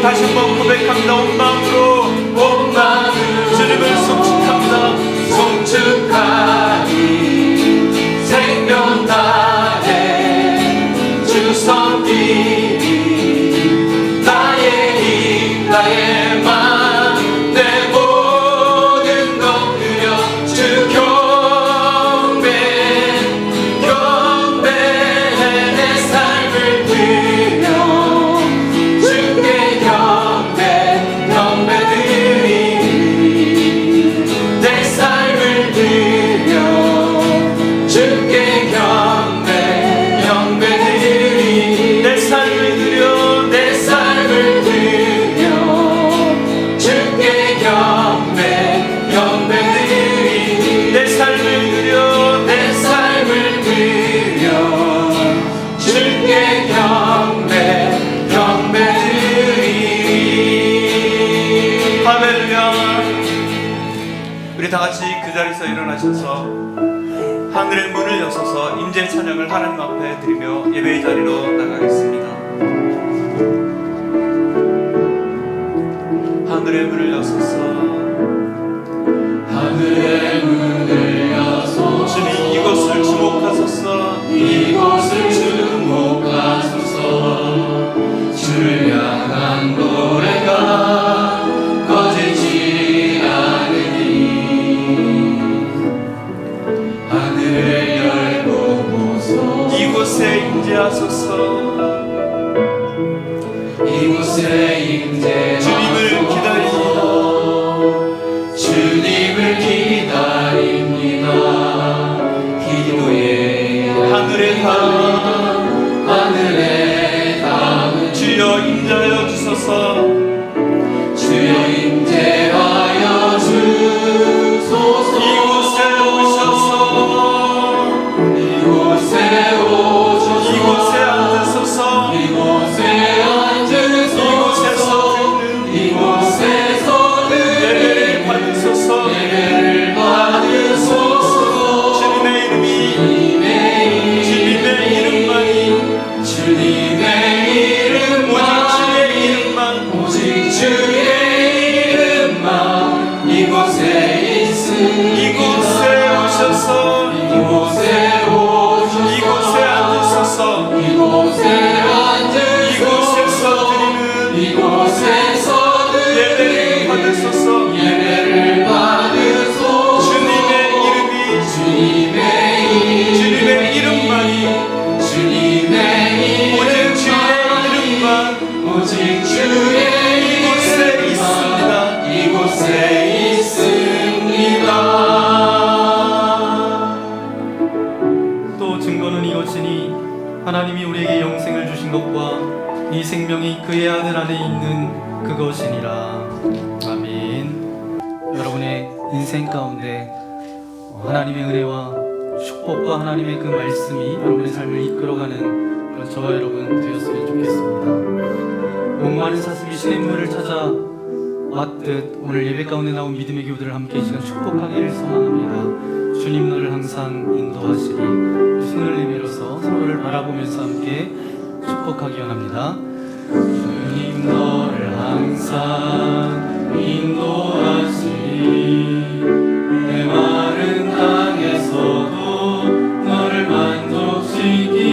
다시 한번 고백합니다. 온 마음으로 주님을 송축합니다. 송축하니 생명 다해 주 섬기니 나의 힘 나의 마음 내 모든 것 드려 주 경배해 내 삶을 드려 주께 경배드리니 내 삶을 드려 주께 경배드리니 내 삶을 드려 내 삶을 드려 주께 경배드리니 내 삶을 드려 내 삶을 드려 주께 경배드리니. 할렐루야. 우리 다 같이 그 자리에서 일어나셔서 하늘의 문을 여셔서 임재 찬양을 하나님 앞에 드리며 예배의 자리로 나가겠습니다. 하늘의 문을 여셔서 하늘의 문을 여소 주님 이곳을 주목하소서 이곳을 주목하소서 주를 향한 노래가 꺼지지 않으니 하늘을 열고 보소 이곳에 임재하소서 이곳에 주님을 임재하소서 주님을 기다립니다. 기도의 하늘의 담 주여 임재하여 주소서 주여 임재하여 주소서 이곳에 오셔서 이곳에 오셔서 이곳에 앉으소서 이곳에 앉으소서 이곳에서 예배를 받으소서 예배를 받으소서 주님의 이름이 주님의 이름만 오직 주의 이름만 이곳에 있습니다. 이곳에 오셔서 이곳에 앉으소서 이곳에 이곳에서 드리는 예배를 받으소서 주님의 이름만이 오직 주의 이름만 이곳에 있습니다. 또 증거는 이것이니 하나님이 우리에게 영생을 주신 것과 이 생명이 그의 아들 안에 있는 그것이니라. 아멘. 여러분의 인생 가운데 하나님의 은혜와 축복과 하나님의 그 말씀이 여러분의 삶을 이끌어가는 그런 저와 여러분 되었으면 좋겠습니다. 목마른 사슴이 시냇물을 찾아 왔듯 오늘 예배 가운데 나온 믿음의 교우들을 함께 이 시간 축복하기를 소망합니다. 주님 너를 항상 인도하시리. 손을 내밀어서 서로를 바라보면서 함께 축복하기 원합니다. 주님 너를 항상 인도하시리. 내 마른 땅에서도 너를 만족시키리.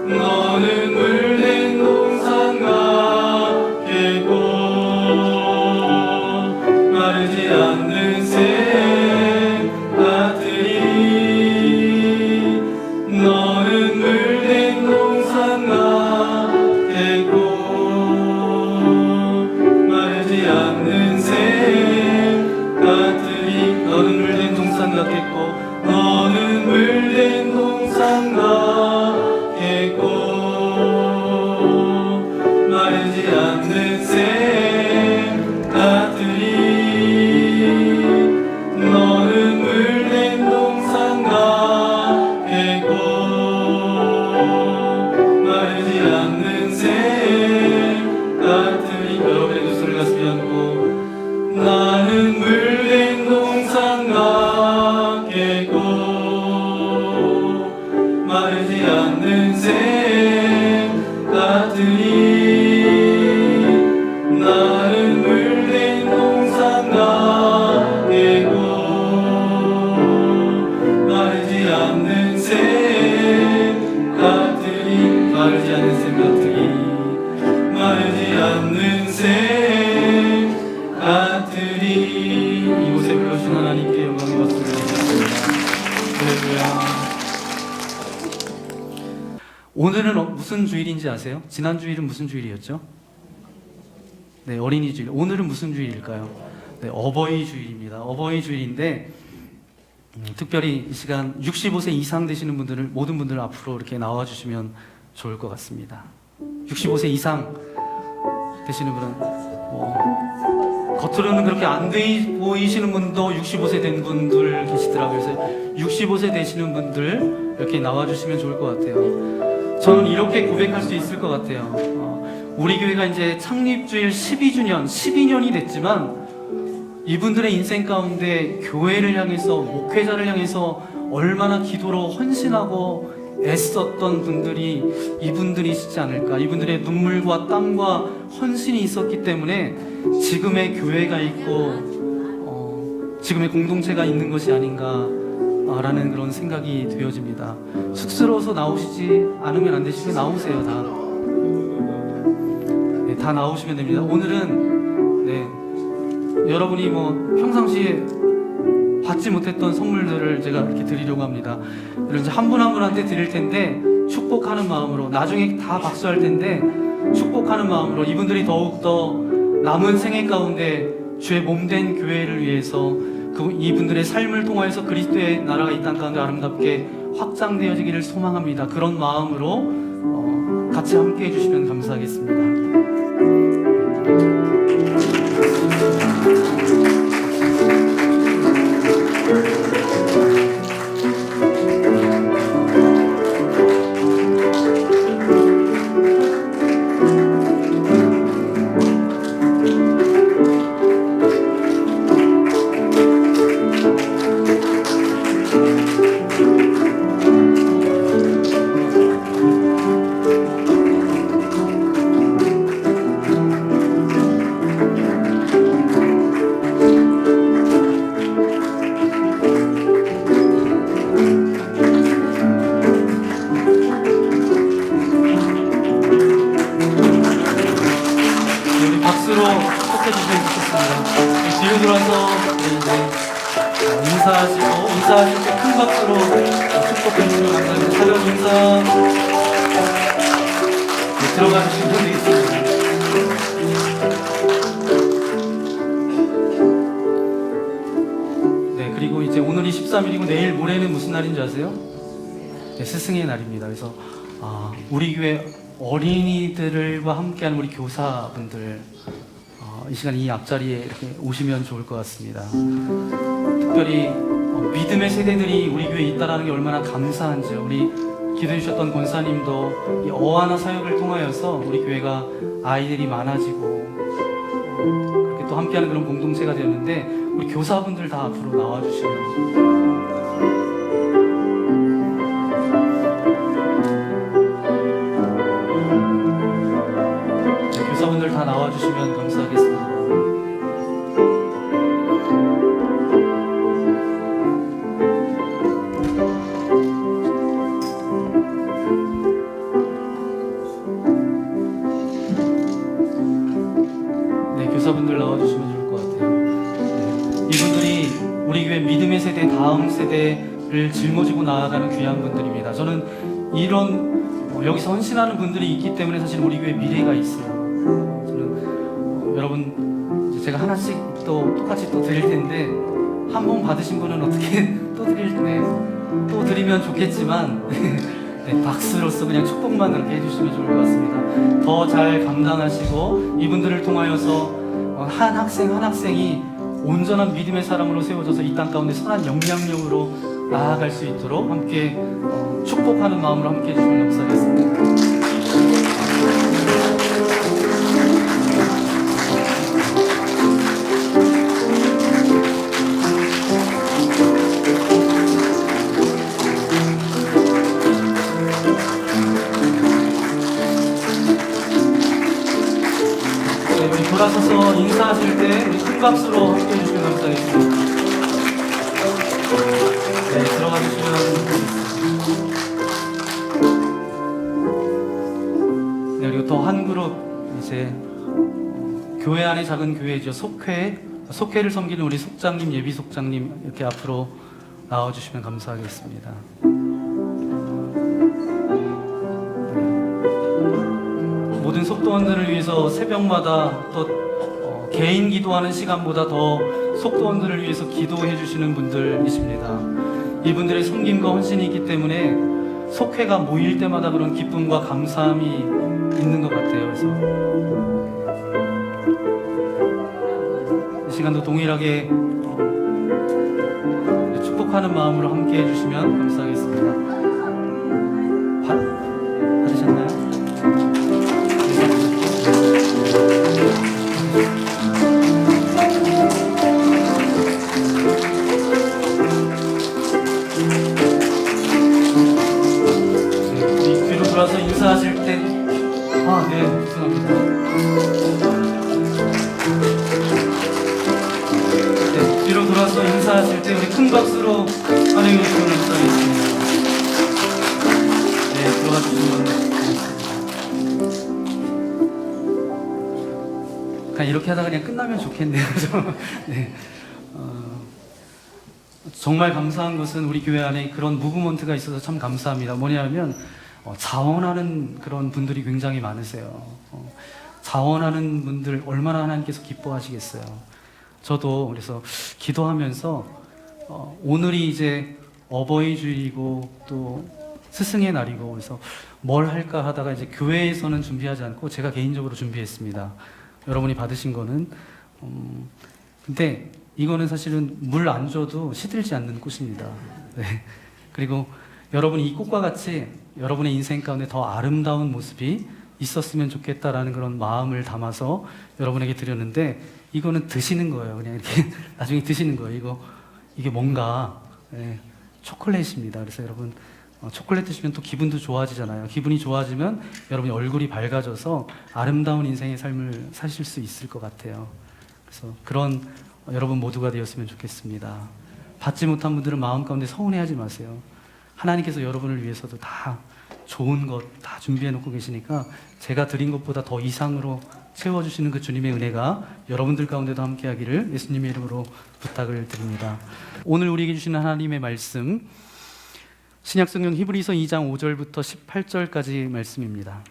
너는 물된 동산과 계곡 마르지 않는 샘 같으리. 너는 물된 동산과 계곡 마르지 않는 샘 같으리. 너는 물된 동산 같겠고 너는 물된 동산과 계곡 마르지 않는 샘 같으리. 너는 물된 동산과 계곡 마르지 않는 샘 같으리. 여러분의 두 손을 가슴에 안고 나는 물된 동산과 계곡 마르지 않는 샘 같으리. 나는 물된 동산과 계곡 마르지 않는 샘 같으리. 마르지 않는 샘 같으리. 마르지 않는 샘 같으리. 이곳에 불러주신 하나님께 영광의 박수를 드리겠습니다. 할렐루야. 오늘은 무슨 주일인지 아세요? 지난 주일은 무슨 주일이었죠? 네, 어린이 주일. 오늘은 무슨 주일일까요? 네, 어버이 주일입니다. 어버이 주일인데 특별히 이 시간 65세 이상 되시는 분들을 모든 분들 앞으로 이렇게 나와주시면 좋을 것 같습니다. 65세 이상 되시는 분은 겉으로는 그렇게 안 보이시는 분도 65세 된 분들 계시더라고요. 그래서 65세 되시는 분들 이렇게 나와주시면 좋을 것 같아요. 저는 이렇게 고백할 수 있을 것 같아요. 우리 교회가 이제 창립주일 12년이 됐지만 이분들의 인생 가운데 교회를 향해서, 목회자를 향해서 얼마나 기도로 헌신하고 애썼던 분들이 이분들이시지 않을까. 이분들의 눈물과 땀과 헌신이 있었기 때문에 지금의 교회가 있고 지금의 공동체가 있는 것이 아닌가 라는 그런 생각이 되어집니다. 쑥스러워서 나오시지 않으면 안 되시면 나오세요. 다 나오시면 됩니다. 오늘은 여러분이 평상시에 받지 못했던 선물들을 제가 이렇게 드리려고 합니다. 이런 이제 한 분 한 분한테 드릴 텐데 축복하는 마음으로, 나중에 다 박수할 텐데 축복하는 마음으로 이분들이 더욱더 남은 생애 가운데 주의 몸된 교회를 위해서 이분들의 삶을 통하여서 그리스도의 나라가 이 땅 가운데 아름답게 확장되어지기를 소망합니다. 그런 마음으로 같이 함께 해주시면 감사하겠습니다. 인사하실 때 큰 박수로 축복해 주시면 감사합니다. 차렷 인사. 들어가 주시면 되겠습니다. 네, 그리고 이제 오늘이 13일이고 내일 모레는 무슨 날인지 아세요? 네, 스승의 날입니다. 그래서 우리 교회 어린이들과 함께하는 우리 교사분들 이 시간 이 앞자리에 이렇게 오시면 좋을 것 같습니다. 특별히 믿음의 세대들이 우리 교회에 있다는 게 얼마나 감사한지요. 우리 기도해 주셨던 권사님도 이 어하나 사역을 통하여서 우리 교회가 아이들이 많아지고 그렇게 또 함께하는 그런 공동체가 되었는데, 우리 교사분들 다 앞으로 나와주시면 교사분들 다 나와주시면 감사하겠습니다. 네, 교사분들 나와주시면 좋을 것 같아요. 네, 이분들이 우리 교회 믿음의 세대, 다음 세대를 짊어지고 나아가는 귀한 분들입니다. 저는 이런 여기서 헌신하는 분들이 있기 때문에 사실 우리 교회 미래가 있어요. 저는 여러분 제가 하나씩 또 똑같이 또 드릴 텐데, 한 번 받으신 분은 어떻게 또 드릴 텐데 또 드리면 좋겠지만 네, 박수로서 그냥 축복만 그렇게 해주시면 좋을 것 같습니다. 더 잘 감당하시고 이분들을 통하여서 한 학생 한 학생이 온전한 믿음의 사람으로 세워져서 이 땅 가운데 선한 영향력으로 나아갈 수 있도록 함께 축복하는 마음으로 함께 해주시면 감사하겠습니다. 네, 우리 돌아서서 인사하실 때 우리 큰 박수로 함께 해주시면 감사하겠습니다. 네, 들어가 주시면 네, 그리고 또 한 그룹 이제 교회 안에 작은 교회죠. 속회를 섬기는 우리 속장님, 예비 속장님 이렇게 앞으로 나와주시면 감사하겠습니다. 모든 속도원들을 위해서 새벽마다 또 개인 기도하는 시간보다 더 속도원들을 위해서 기도해 주시는 분들이십니다. 이분들의 섬김과 헌신이 있기 때문에 속회가 모일 때마다 그런 기쁨과 감사함이 있는 것 같아요. 그래서 이 시간도 동일하게 축복하는 마음으로 함께 해주시면 감사하겠습니다. 받으셨나요? 뒤로 돌아서 인사하실 때, 네, 죄송합니다. 네, 뒤로 돌아서 인사하실 때 우리 큰 박수로 환영해 주시면 감사하겠습니다. 네, 들어가 주시면 그냥 이렇게 하다가 그냥 끝나면 좋겠네요. 네. 정말 감사한 것은 우리 교회 안에 그런 무브먼트가 있어서 참 감사합니다. 뭐냐면 자원하는 그런 분들이 굉장히 많으세요. 자원하는 분들 얼마나 하나님께서 기뻐하시겠어요. 저도 그래서 기도하면서 오늘이 이제 어버이 주일이고 또 스승의 날이고 그래서 뭘 할까 하다가 이제 교회에서는 준비하지 않고 제가 개인적으로 준비했습니다. 여러분이 받으신 거는 근데 이거는 사실은 물 안 줘도 시들지 않는 꽃입니다. 네. 그리고 여러분이 이 꽃과 같이 여러분의 인생 가운데 더 아름다운 모습이 있었으면 좋겠다라는 그런 마음을 담아서 여러분에게 드렸는데, 이거는 드시는 거예요. 그냥 이렇게 나중에 드시는 거예요. 이게 뭔가 초콜릿입니다. 그래서 여러분 초콜릿 드시면 또 기분도 좋아지잖아요. 기분이 좋아지면 여러분의 얼굴이 밝아져서 아름다운 인생의 삶을 사실 수 있을 것 같아요. 그래서 그런 여러분 모두가 되었으면 좋겠습니다. 받지 못한 분들은 마음 가운데 서운해하지 마세요. 하나님께서 여러분을 위해서도 다 좋은 것 다 준비해 놓고 계시니까 제가 드린 것보다 더 이상으로 채워주시는 그 주님의 은혜가 여러분들 가운데도 함께하기를 예수님의 이름으로 부탁을 드립니다. 오늘 우리에게 주시는 하나님의 말씀, 신약성경 히브리서 2장 5절부터 18절까지 말씀입니다.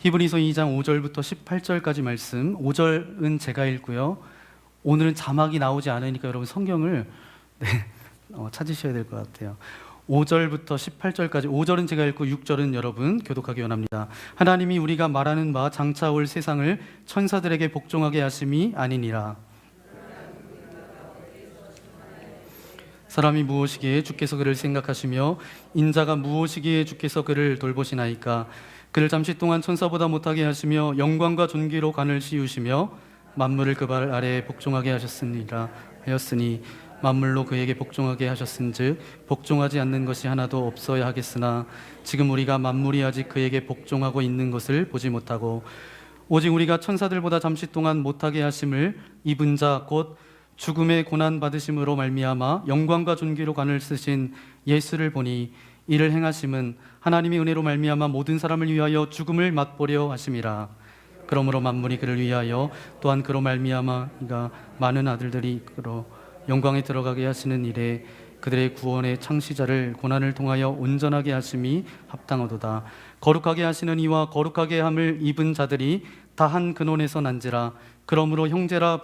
히브리서 2장 5절부터 18절까지 말씀, 5절은 제가 읽고요. 오늘은 자막이 나오지 않으니까 여러분 성경을 찾으셔야 될 것 같아요. 5절부터 18절까지 5절은 제가 읽고 6절은 여러분 교독하기 원합니다. 하나님이 우리가 말하는 바 장차 올 세상을 천사들에게 복종하게 하심이 아니니라. 사람이 무엇이기에 주께서 그를 생각하시며 인자가 무엇이기에 주께서 그를 돌보시나이까. 그를 잠시 동안 천사보다 못하게 하시며 영광과 존귀로 관을 씌우시며 만물을 그 발 아래에 복종하게 하였으니 만물로 그에게 복종하게 하셨은즉 복종하지 않는 것이 하나도 없어야 하겠으나 지금 우리가 만물이 아직 그에게 복종하고 있는 것을 보지 못하고 오직 우리가 천사들보다 잠시 동안 못하게 하심을 입은 자 곧 죽음의 고난 받으심으로 말미암아 영광과 존귀로 관을 쓰신 예수를 보니 이를 행하심은 하나님의 은혜로 말미암아 모든 사람을 위하여 죽음을 맛보려 하심이라. 그러므로 만물이 그를 위하여 또한 그로 말미암아 그가 많은 아들들이 이끌어 영광에 들어가게 하시는 일에 그들의 구원의 창시자를 고난을 통하여 온전하게 하심이 합당하도다. 거룩하게 하시는 이와 거룩하게 함을 입은 자들이 다 한 근원에서 난지라. 그러므로 형제라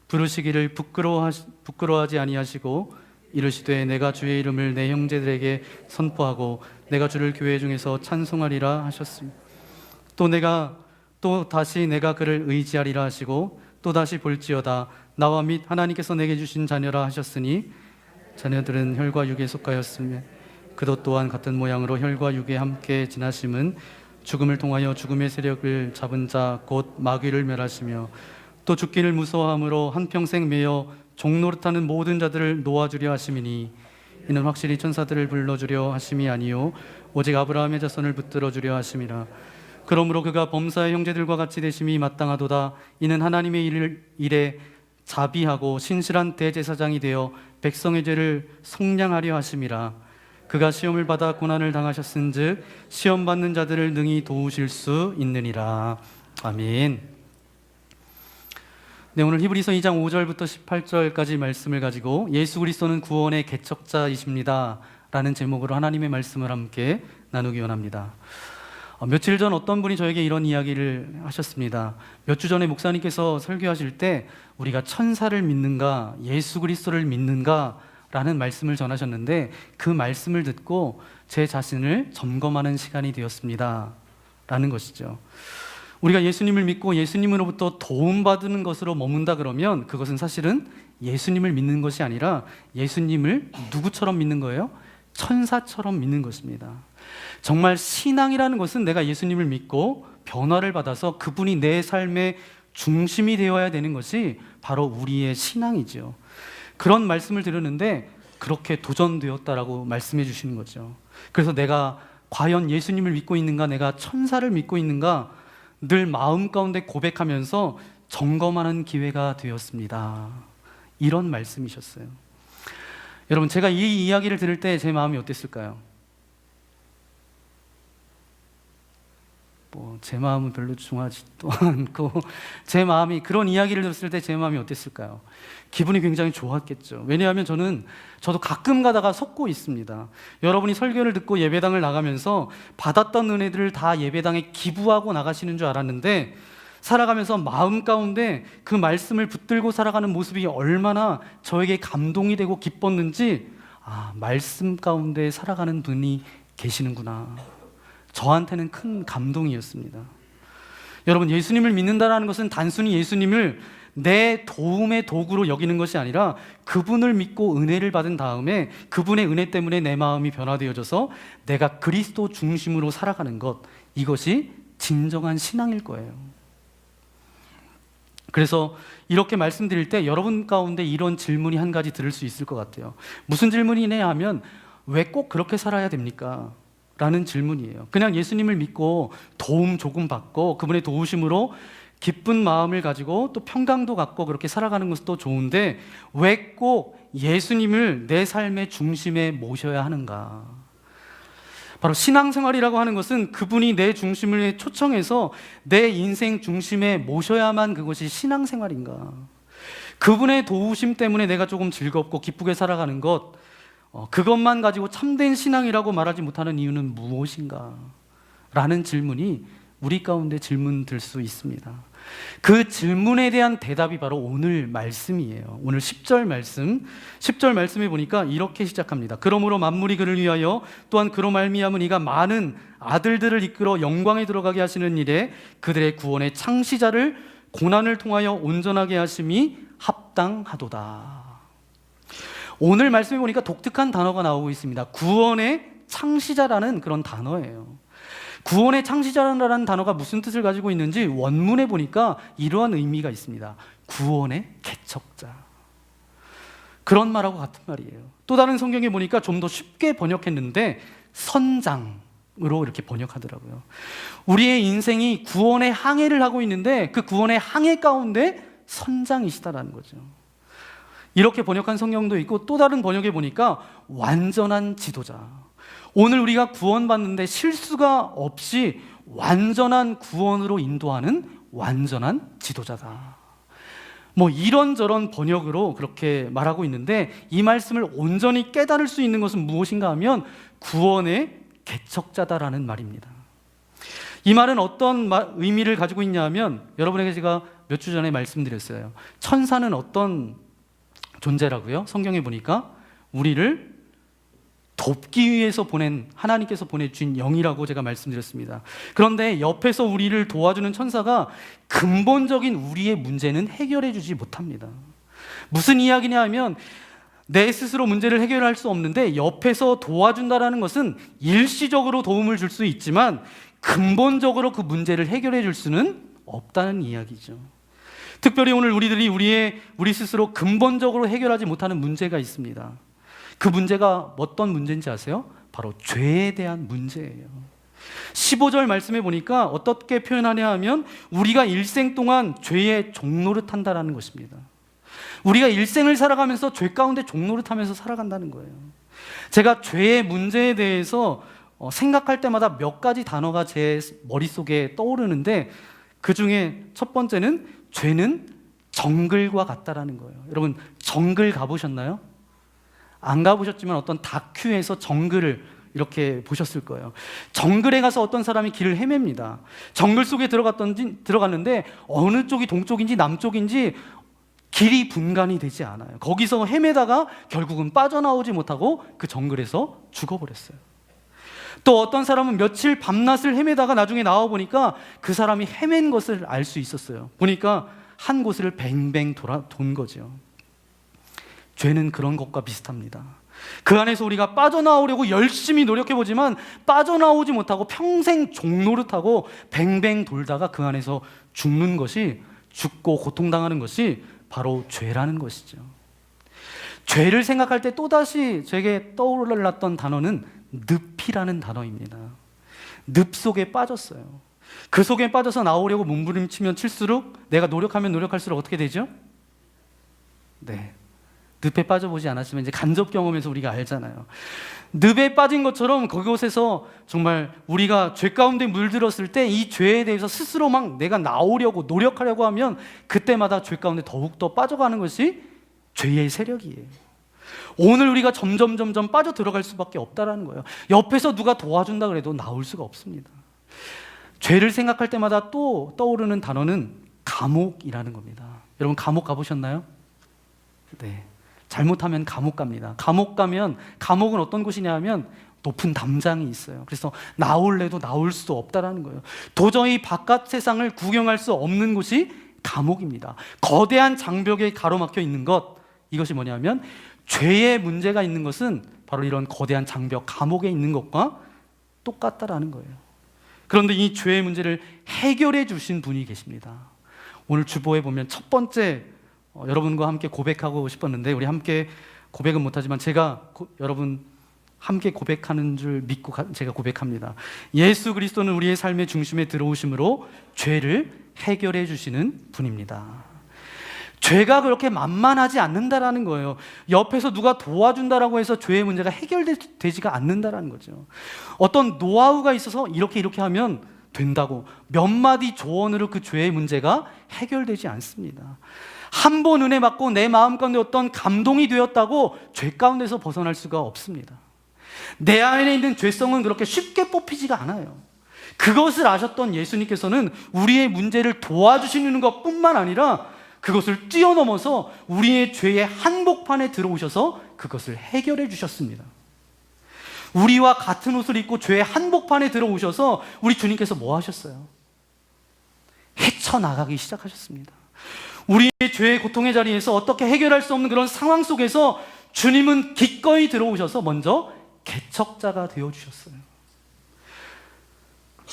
부르시기를 부끄러워하지 아니하시고 이르시되 내가 주의 이름을 내 형제들에게 선포하고 내가 주를 교회 중에서 찬송하리라 하셨으며 또 다시 내가 그를 의지하리라 하시고 또 다시 볼지어다 나와 및 하나님께서 내게 주신 자녀라 하셨으니 자녀들은 혈과 육에 속하였으며 그도 또한 같은 모양으로 혈과 육에 함께 지나심은 죽음을 통하여 죽음의 세력을 잡은 자 곧 마귀를 멸하시며 또 죽기를 무서워함으로 한평생 매여 종노릇하는 모든 자들을 놓아주려 하심이니 이는 확실히 천사들을 불러주려 하심이 아니요 오직 아브라함의 자손을 붙들어 주려 하심이라. 그러므로 그가 범사의 형제들과 같이 되심이 마땅하도다. 이는 하나님의 일에 자비하고 신실한 대제사장이 되어 백성의 죄를 속량하려 하심이라. 그가 시험을 받아 고난을 당하셨은즉 시험 받는 자들을 능히 도우실 수 있느니라. 아멘. 네, 오늘 히브리서 2장 5절부터 18절까지 말씀을 가지고 예수 그리스도는 구원의 개척자이십니다 라는 제목으로 하나님의 말씀을 함께 나누기 원합니다. 며칠 전 어떤 분이 저에게 이런 이야기를 하셨습니다. 몇 주 전에 목사님께서 설교하실 때 우리가 천사를 믿는가 예수 그리스도를 믿는가 라는 말씀을 전하셨는데 그 말씀을 듣고 제 자신을 점검하는 시간이 되었습니다 라는 것이죠. 우리가 예수님을 믿고 예수님으로부터 도움받는 것으로 머문다 그러면 그것은 사실은 예수님을 믿는 것이 아니라 예수님을 누구처럼 믿는 거예요? 천사처럼 믿는 것입니다. 정말 신앙이라는 것은 내가 예수님을 믿고 변화를 받아서 그분이 내 삶의 중심이 되어야 되는 것이 바로 우리의 신앙이죠. 그런 말씀을 들었는데 그렇게 도전되었다라고 말씀해 주시는 거죠. 그래서 내가 과연 예수님을 믿고 있는가, 내가 천사를 믿고 있는가 늘 마음 가운데 고백하면서 점검하는 기회가 되었습니다. 이런 말씀이셨어요. 여러분, 제가 이 이야기를 들을 때 제 마음이 어땠을까요? 제 마음은 별로 중하지도 않고 제 마음이 그런 이야기를 들었을 때 제 마음이 어땠을까요? 기분이 굉장히 좋았겠죠. 왜냐하면 저도 가끔 가다가 속고 있습니다. 여러분이 설교를 듣고 예배당을 나가면서 받았던 은혜들을 다 예배당에 기부하고 나가시는 줄 알았는데 살아가면서 마음 가운데 그 말씀을 붙들고 살아가는 모습이 얼마나 저에게 감동이 되고 기뻤는지, 말씀 가운데 살아가는 분이 계시는구나. 저한테는 큰 감동이었습니다. 여러분, 예수님을 믿는다는 것은 단순히 예수님을 내 도움의 도구로 여기는 것이 아니라 그분을 믿고 은혜를 받은 다음에 그분의 은혜 때문에 내 마음이 변화되어져서 내가 그리스도 중심으로 살아가는 것, 이것이 진정한 신앙일 거예요. 그래서 이렇게 말씀드릴 때 여러분 가운데 이런 질문이 한 가지 들을 수 있을 것 같아요. 무슨 질문이냐 하면 왜 꼭 그렇게 살아야 됩니까? 라는 질문이에요. 그냥 예수님을 믿고 도움 조금 받고 그분의 도우심으로 기쁜 마음을 가지고 또 평강도 갖고 그렇게 살아가는 것도 좋은데 왜 꼭 예수님을 내 삶의 중심에 모셔야 하는가? 바로 신앙생활이라고 하는 것은 그분이 내 중심을 초청해서 내 인생 중심에 모셔야만 그것이 신앙생활인가? 그분의 도우심 때문에 내가 조금 즐겁고 기쁘게 살아가는 것, 그것만 가지고 참된 신앙이라고 말하지 못하는 이유는 무엇인가? 라는 질문이 우리 가운데 질문 들 수 있습니다. 그 질문에 대한 대답이 바로 오늘 말씀이에요. 오늘 10절 말씀에 보니까 이렇게 시작합니다. 그러므로 만물이 그를 위하여 또한 그로 말미암은 이가 많은 아들들을 이끌어 영광에 들어가게 하시는 일에 그들의 구원의 창시자를 고난을 통하여 온전하게 하심이 합당하도다. 오늘 말씀에 보니까 독특한 단어가 나오고 있습니다. 구원의 창시자라는 그런 단어예요. 구원의 창시자라는 단어가 무슨 뜻을 가지고 있는지 원문에 보니까 이러한 의미가 있습니다. 구원의 개척자. 그런 말하고 같은 말이에요. 또 다른 성경에 보니까 좀 더 쉽게 번역했는데 선장으로 이렇게 번역하더라고요. 우리의 인생이 구원의 항해를 하고 있는데 그 구원의 항해 가운데 선장이시다라는 거죠. 이렇게 번역한 성경도 있고 또 다른 번역에 보니까 완전한 지도자. 오늘 우리가 구원받는데 실수가 없이 완전한 구원으로 인도하는 완전한 지도자다. 뭐 이런저런 번역으로 그렇게 말하고 있는데 이 말씀을 온전히 깨달을 수 있는 것은 무엇인가 하면 구원의 개척자다라는 말입니다. 이 말은 어떤 의미를 가지고 있냐 하면 여러분에게 제가 몇 주 전에 말씀드렸어요. 천사는 어떤 존재라고요? 성경에 보니까 우리를 돕기 위해서 하나님께서 보내주신 영이라고 제가 말씀드렸습니다. 그런데 옆에서 우리를 도와주는 천사가 근본적인 우리의 문제는 해결해 주지 못합니다. 무슨 이야기냐 하면 내 스스로 문제를 해결할 수 없는데 옆에서 도와준다는 것은 일시적으로 도움을 줄 수 있지만 근본적으로 그 문제를 해결해 줄 수는 없다는 이야기죠. 특별히 오늘 우리들이 우리 스스로 근본적으로 해결하지 못하는 문제가 있습니다. 그 문제가 어떤 문제인지 아세요? 바로 죄에 대한 문제예요. 15절 말씀에 보니까 어떻게 표현하냐 하면 우리가 일생 동안 죄의 종노릇한다라는 것입니다. 우리가 일생을 살아가면서 죄 가운데 종노릇하면서 살아간다는 거예요. 제가 죄의 문제에 대해서 생각할 때마다 몇 가지 단어가 제 머릿속에 떠오르는데 그 중에 첫 번째는 죄는 정글과 같다라는 거예요. 여러분 정글 가보셨나요? 안 가보셨지만 어떤 다큐에서 정글을 이렇게 보셨을 거예요. 정글에 가서 어떤 사람이 길을 헤맵니다. 정글 속에 들어갔는데 어느 쪽이 동쪽인지 남쪽인지 길이 분간이 되지 않아요. 거기서 헤매다가 결국은 빠져나오지 못하고 그 정글에서 죽어버렸어요. 또 어떤 사람은 며칠 밤낮을 헤매다가 나중에 나와보니까 그 사람이 헤맨 것을 알 수 있었어요. 보니까 한 곳을 뱅뱅 돈 거죠. 죄는 그런 것과 비슷합니다. 그 안에서 우리가 빠져나오려고 열심히 노력해보지만 빠져나오지 못하고 평생 종노릇하고 뱅뱅 돌다가 그 안에서 죽고 고통당하는 것이 바로 죄라는 것이죠. 죄를 생각할 때 또다시 제게 떠올랐던 단어는 늪이라는 단어입니다. 늪 속에 빠졌어요. 그 속에 빠져서 나오려고 몸부림치면 칠수록 내가 노력하면 노력할수록 어떻게 되죠? 네, 늪에 빠져보지 않았으면 이제 간접 경험에서 우리가 알잖아요. 늪에 빠진 것처럼 그곳에서 정말 우리가 죄 가운데 물들었을 때 이 죄에 대해서 스스로 막 내가 나오려고 노력하려고 하면 그때마다 죄 가운데 더욱더 빠져가는 것이 죄의 세력이에요. 오늘 우리가 점점 빠져 들어갈 수밖에 없다라는 거예요. 옆에서 누가 도와준다 그래도 나올 수가 없습니다. 죄를 생각할 때마다 또 떠오르는 단어는 감옥이라는 겁니다. 여러분 감옥 가보셨나요? 네. 잘못하면 감옥 갑니다. 감옥은 어떤 곳이냐 하면 높은 담장이 있어요. 그래서 나올래도 나올 수 없다라는 거예요. 도저히 바깥 세상을 구경할 수 없는 곳이 감옥입니다. 거대한 장벽에 가로막혀 있는 것, 이것이 뭐냐면 죄의 문제가 있는 것은 바로 이런 거대한 장벽, 감옥에 있는 것과 똑같다라는 거예요. 그런데 이 죄의 문제를 해결해 주신 분이 계십니다. 오늘 주보에 보면 첫 번째 여러분과 함께 고백하고 싶었는데 우리 함께 고백은 못하지만 제가 여러분 함께 고백하는 줄 믿고 제가 고백합니다. 예수 그리스도는 우리의 삶의 중심에 들어오심으로 죄를 해결해 주시는 분입니다. 죄가 그렇게 만만하지 않는다라는 거예요. 옆에서 누가 도와준다라고 해서 죄의 문제가 해결되지가 않는다라는 거죠. 어떤 노하우가 있어서 이렇게 하면 된다고 몇 마디 조언으로 그 죄의 문제가 해결되지 않습니다. 한 번 은혜 받고 내 마음 가운데 어떤 감동이 되었다고 죄 가운데서 벗어날 수가 없습니다. 내 안에 있는 죄성은 그렇게 쉽게 뽑히지가 않아요. 그것을 아셨던 예수님께서는 우리의 문제를 도와주시는 것뿐만 아니라 그것을 뛰어넘어서 우리의 죄의 한복판에 들어오셔서 그것을 해결해 주셨습니다. 우리와 같은 옷을 입고 죄의 한복판에 들어오셔서 우리 주님께서 뭐 하셨어요? 헤쳐나가기 시작하셨습니다. 우리의 죄의 고통의 자리에서 어떻게 해결할 수 없는 그런 상황 속에서 주님은 기꺼이 들어오셔서 먼저 개척자가 되어주셨어요.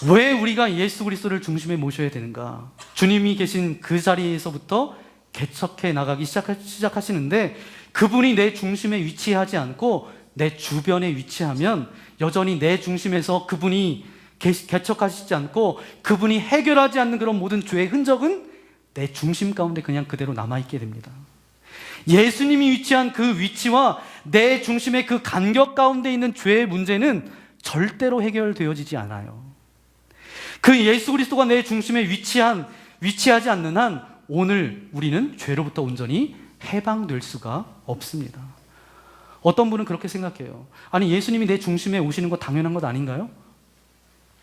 왜 우리가 예수 그리스도를 중심에 모셔야 되는가? 주님이 계신 그 자리에서부터 개척해 나가기 시작하시는데 그분이 내 중심에 위치하지 않고 내 주변에 위치하면 여전히 내 중심에서 그분이 개척하시지 않고 그분이 해결하지 않는 그런 모든 죄의 흔적은 내 중심 가운데 그냥 그대로 남아있게 됩니다. 예수님이 위치한 그 위치와 내 중심의 그 간격 가운데 있는 죄의 문제는 절대로 해결되어지지 않아요. 그 예수 그리스도가 내 중심에 위치하지 않는 한 오늘 우리는 죄로부터 온전히 해방될 수가 없습니다. 어떤 분은 그렇게 생각해요. 아니, 예수님이 내 중심에 오시는 거 당연한 것 아닌가요?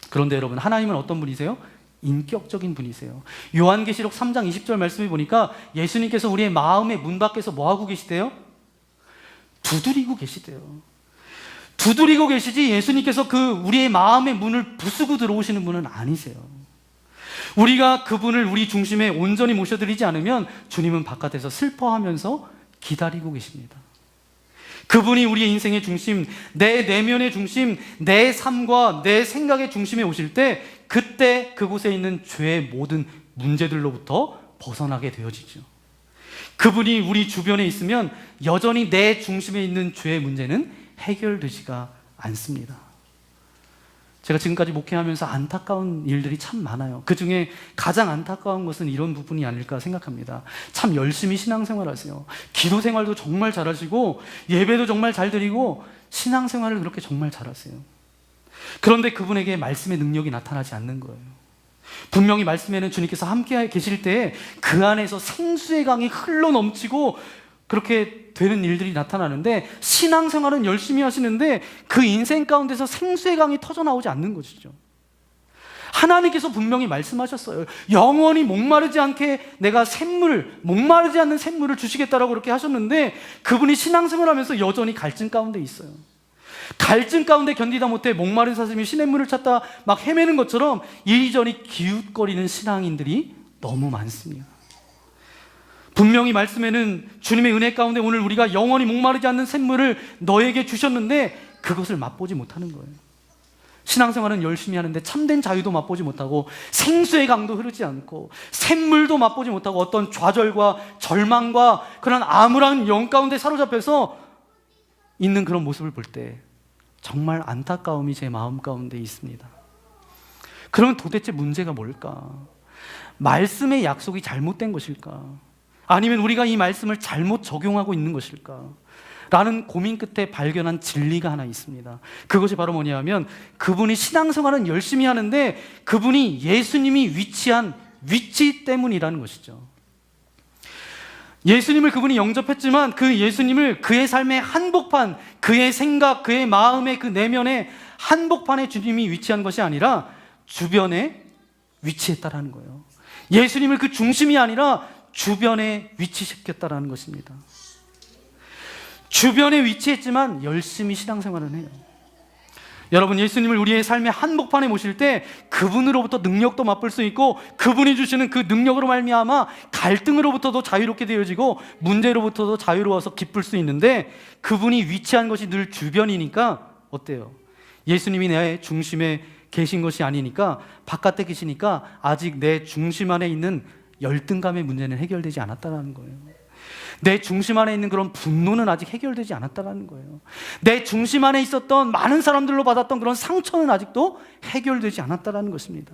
그런데 여러분, 하나님은 어떤 분이세요? 인격적인 분이세요. 요한계시록 3장 20절 말씀을 보니까 예수님께서 우리의 마음의 문 밖에서 뭐 하고 계시대요? 두드리고 계시대요. 두드리고 계시지 예수님께서 그 우리의 마음의 문을 부수고 들어오시는 분은 아니세요. 우리가 그분을 우리 중심에 온전히 모셔드리지 않으면 주님은 바깥에서 슬퍼하면서 기다리고 계십니다. 그분이 우리의 인생의 중심, 내 내면의 중심, 내 삶과 내 생각의 중심에 오실 때 그때 그곳에 있는 죄의 모든 문제들로부터 벗어나게 되어지죠. 그분이 우리 주변에 있으면 여전히 내 중심에 있는 죄의 문제는 해결되지가 않습니다. 제가 지금까지 목회하면서 안타까운 일들이 참 많아요. 그 중에 가장 안타까운 것은 이런 부분이 아닐까 생각합니다. 참 열심히 신앙생활하세요. 기도 생활도 정말 잘하시고 예배도 정말 잘 드리고 신앙생활을 그렇게 정말 잘하세요. 그런데 그분에게 말씀의 능력이 나타나지 않는 거예요. 분명히 말씀에는 주님께서 함께 계실 때 그 안에서 생수의 강이 흘러 넘치고 그렇게 되는 일들이 나타나는데 신앙생활은 열심히 하시는데 그 인생 가운데서 생수의 강이 터져나오지 않는 것이죠. 하나님께서 분명히 말씀하셨어요. 영원히 목마르지 않게 내가 목마르지 않는 샘물을 주시겠다라고 그렇게 하셨는데 그분이 신앙생활하면서 여전히 갈증 가운데 있어요. 갈증 가운데 견디다 못해 목마른 사슴이 시냇물을 찾다 막 헤매는 것처럼 이리저리 기웃거리는 신앙인들이 너무 많습니다. 분명히 말씀에는 주님의 은혜 가운데 오늘 우리가 영원히 목마르지 않는 샘물을 너에게 주셨는데 그것을 맛보지 못하는 거예요. 신앙생활은 열심히 하는데 참된 자유도 맛보지 못하고 생수의 강도 흐르지 않고 샘물도 맛보지 못하고 어떤 좌절과 절망과 그런 암울한 영 가운데 사로잡혀서 있는 그런 모습을 볼 때 정말 안타까움이 제 마음 가운데 있습니다. 그러면 도대체 문제가 뭘까? 말씀의 약속이 잘못된 것일까? 아니면 우리가 이 말씀을 잘못 적용하고 있는 것일까? 라는 고민 끝에 발견한 진리가 하나 있습니다. 그것이 바로 뭐냐면 그분이 신앙생활은 열심히 하는데 그분이 예수님이 위치한 위치 때문이라는 것이죠. 예수님을 그분이 영접했지만 그 예수님을 그의 삶의 한복판, 그의 생각, 그의 마음의 그 내면의 한복판에 주님이 위치한 것이 아니라 주변에 위치했다라는 거예요. 예수님을 그 중심이 아니라 주변에 위치시켰다라는 것입니다. 주변에 위치했지만 열심히 신앙생활을 해요. 여러분, 예수님을 우리의 삶의 한복판에 모실 때 그분으로부터 능력도 맛볼 수 있고 그분이 주시는 그 능력으로 말미암아 갈등으로부터도 자유롭게 되어지고 문제로부터도 자유로워서 기쁠 수 있는데 그분이 위치한 것이 늘 주변이니까 어때요? 예수님이 내 중심에 계신 것이 아니니까 바깥에 계시니까 아직 내 중심 안에 있는 열등감의 문제는 해결되지 않았다는 거예요. 내 중심 안에 있는 그런 분노는 아직 해결되지 않았다는 거예요. 내 중심 안에 있었던 많은 사람들로 받았던 그런 상처는 아직도 해결되지 않았다는 것입니다.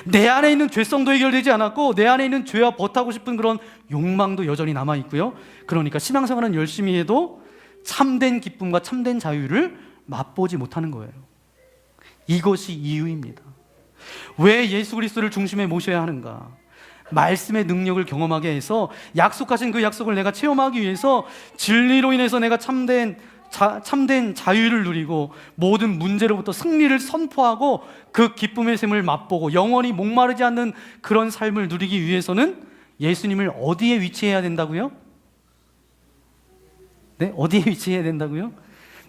내 안에 있는 죄성도 해결되지 않았고 내 안에 있는 죄와 벗하고 싶은 그런 욕망도 여전히 남아있고요. 그러니까 신앙생활은 열심히 해도 참된 기쁨과 참된 자유를 맛보지 못하는 거예요. 이것이 이유입니다. 왜 예수 그리스도를 중심에 모셔야 하는가? 말씀의 능력을 경험하게 해서 약속하신 그 약속을 내가 체험하기 위해서 진리로 인해서 내가 참된 참된 자유를 누리고 모든 문제로부터 승리를 선포하고 그 기쁨의 샘을 맛보고 영원히 목마르지 않는 그런 삶을 누리기 위해서는 예수님을 어디에 위치해야 된다고요? 네, 어디에 위치해야 된다고요?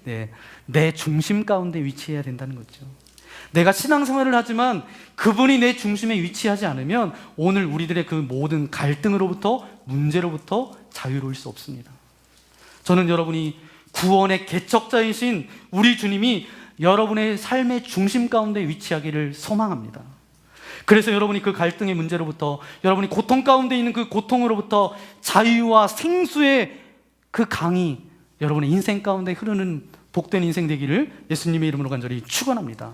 네, 내 중심 가운데 위치해야 된다는 거죠. 내가 신앙생활을 하지만 그분이 내 중심에 위치하지 않으면 오늘 우리들의 그 모든 갈등으로부터 문제로부터 자유로울 수 없습니다. 저는 여러분이 구원의 개척자이신 우리 주님이 여러분의 삶의 중심 가운데 위치하기를 소망합니다. 그래서 여러분이 그 갈등의 문제로부터, 여러분이 고통 가운데 있는 그 고통으로부터 자유와 생수의 그 강이 여러분의 인생 가운데 흐르는 복된 인생 되기를 예수님의 이름으로 간절히 축원합니다.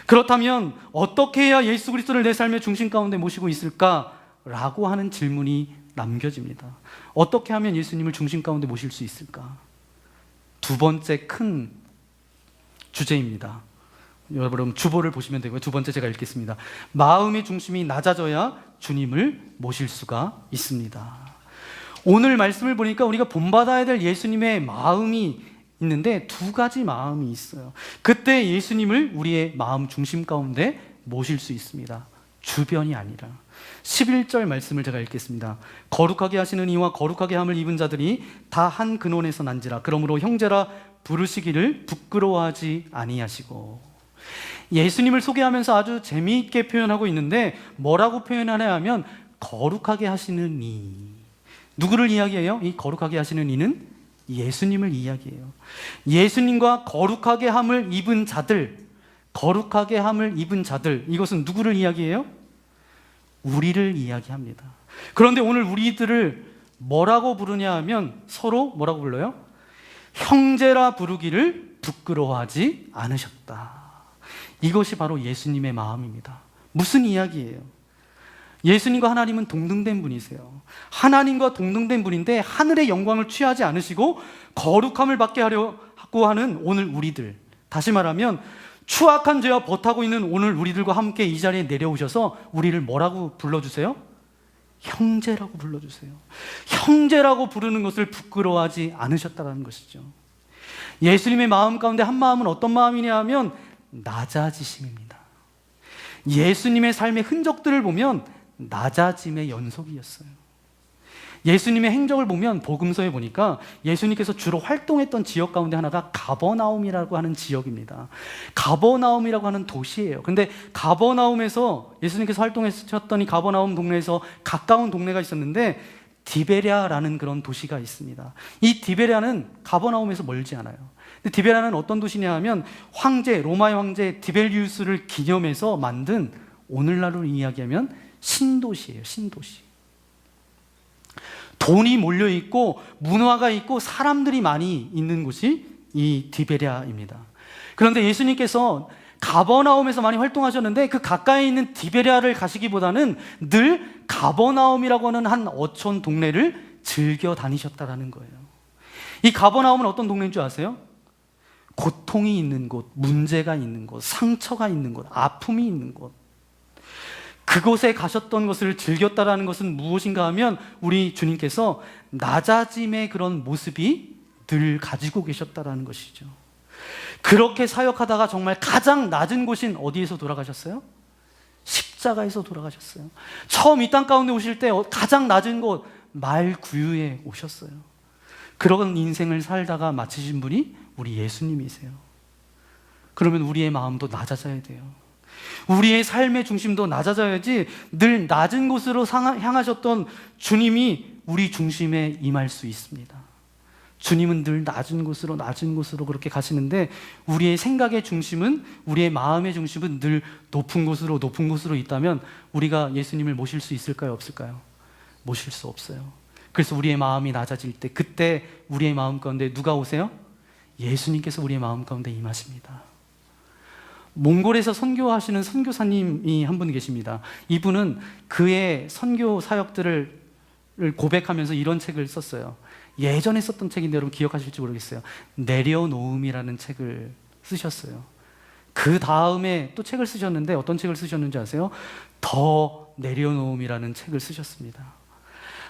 그렇다면 어떻게 해야 예수 그리스도를 내 삶의 중심 가운데 모시고 있을까라고 하는 질문이 남겨집니다. 어떻게 하면 예수님을 중심 가운데 모실 수 있을까? 두 번째 큰 주제입니다. 여러분 주보를 보시면 되고요. 두 번째 제가 읽겠습니다. 마음의 중심이 낮아져야 주님을 모실 수가 있습니다. 오늘 말씀을 보니까 우리가 본받아야 될 예수님의 마음이 있는데 두 가지 마음이 있어요. 그때 예수님을 우리의 마음 중심 가운데 모실 수 있습니다. 주변이 아니라. 11절 말씀을 제가 읽겠습니다. 거룩하게 하시는 이와 거룩하게 함을 입은 자들이 다 한 근원에서 난지라. 그러므로 형제라 부르시기를 부끄러워하지 아니하시고. 예수님을 소개하면서 아주 재미있게 표현하고 있는데 뭐라고 표현하냐 하면 거룩하게 하시는 이. 누구를 이야기해요? 이 거룩하게 하시는 이는 예수님을 이야기해요. 예수님과 거룩하게 함을 입은 자들, 거룩하게 함을 입은 자들, 이것은 누구를 이야기해요? 우리를 이야기합니다. 그런데 오늘 우리들을 뭐라고 부르냐 하면 서로 뭐라고 불러요? 형제라 부르기를 부끄러워하지 않으셨다. 이것이 바로 예수님의 마음입니다. 무슨 이야기예요? 예수님과 하나님은 동등된 분이세요. 하나님과 동등된 분인데 하늘의 영광을 취하지 않으시고 거룩함을 받게 하려고 하는 오늘 우리들, 다시 말하면 추악한 죄와 벗하고 있는 오늘 우리들과 함께 이 자리에 내려오셔서 우리를 뭐라고 불러주세요? 형제라고 불러주세요. 형제라고 부르는 것을 부끄러워하지 않으셨다는 것이죠. 예수님의 마음 가운데 한 마음은 어떤 마음이냐 하면 낮아지심입니다. 예수님의 삶의 흔적들을 보면 낮아짐의 연속이었어요. 예수님의 행적을 보면 복음서에 보니까 예수님께서 주로 활동했던 지역 가운데 하나가 가버나움이라고 하는 지역입니다. 가버나움이라고 하는 도시예요. 근데 가버나움에서 예수님께서 활동하셨던 이 가버나움 동네에서 가까운 동네가 있었는데 디베랴라는 그런 도시가 있습니다. 이 디베랴는 가버나움에서 멀지 않아요. 근데 디베랴는 어떤 도시냐 하면 황제, 로마의 황제 디벨리우스를 기념해서 만든, 오늘날로 이야기하면 신도시예요. 신도시. 돈이 몰려있고 문화가 있고 사람들이 많이 있는 곳이 이 디베랴입니다. 그런데 예수님께서 가버나움에서 많이 활동하셨는데 그 가까이 있는 디베랴를 가시기보다는 늘 가버나움이라고 하는 한 어촌 동네를 즐겨 다니셨다라는 거예요. 이 가버나움은 어떤 동네인 줄 아세요? 고통이 있는 곳, 문제가 있는 곳, 상처가 있는 곳, 아픔이 있는 곳. 그곳에 가셨던 것을 즐겼다라는 것은 무엇인가 하면 우리 주님께서 낮아짐의 그런 모습이 늘 가지고 계셨다라는 것이죠. 그렇게 사역하다가 정말 가장 낮은 곳인 어디에서 돌아가셨어요? 십자가에서 돌아가셨어요. 처음 이 땅 가운데 오실 때 가장 낮은 곳 말구유에 오셨어요. 그런 인생을 살다가 마치신 분이 우리 예수님이세요. 그러면 우리의 마음도 낮아져야 돼요. 우리의 삶의 중심도 낮아져야지 늘 낮은 곳으로 향하셨던 주님이 우리 중심에 임할 수 있습니다. 주님은 늘 낮은 곳으로 그렇게 가시는데 우리의 생각의 중심은, 우리의 마음의 중심은 늘 높은 곳으로 있다면 우리가 예수님을 모실 수 있을까요? 없을까요? 모실 수 없어요. 그래서 우리의 마음이 낮아질 때, 그때 우리의 마음 가운데 누가 오세요? 예수님께서 우리의 마음 가운데 임하십니다. 몽골에서 선교하시는 선교사님이 한 분 계십니다. 이분은 그의 선교 사역들을 고백하면서 이런 책을 썼어요. 예전에 썼던 책인데 여러분 기억하실지 모르겠어요. 내려놓음이라는 책을 쓰셨어요. 그 다음에 또 책을 쓰셨는데 어떤 책을 쓰셨는지 아세요? 더 내려놓음이라는 책을 쓰셨습니다.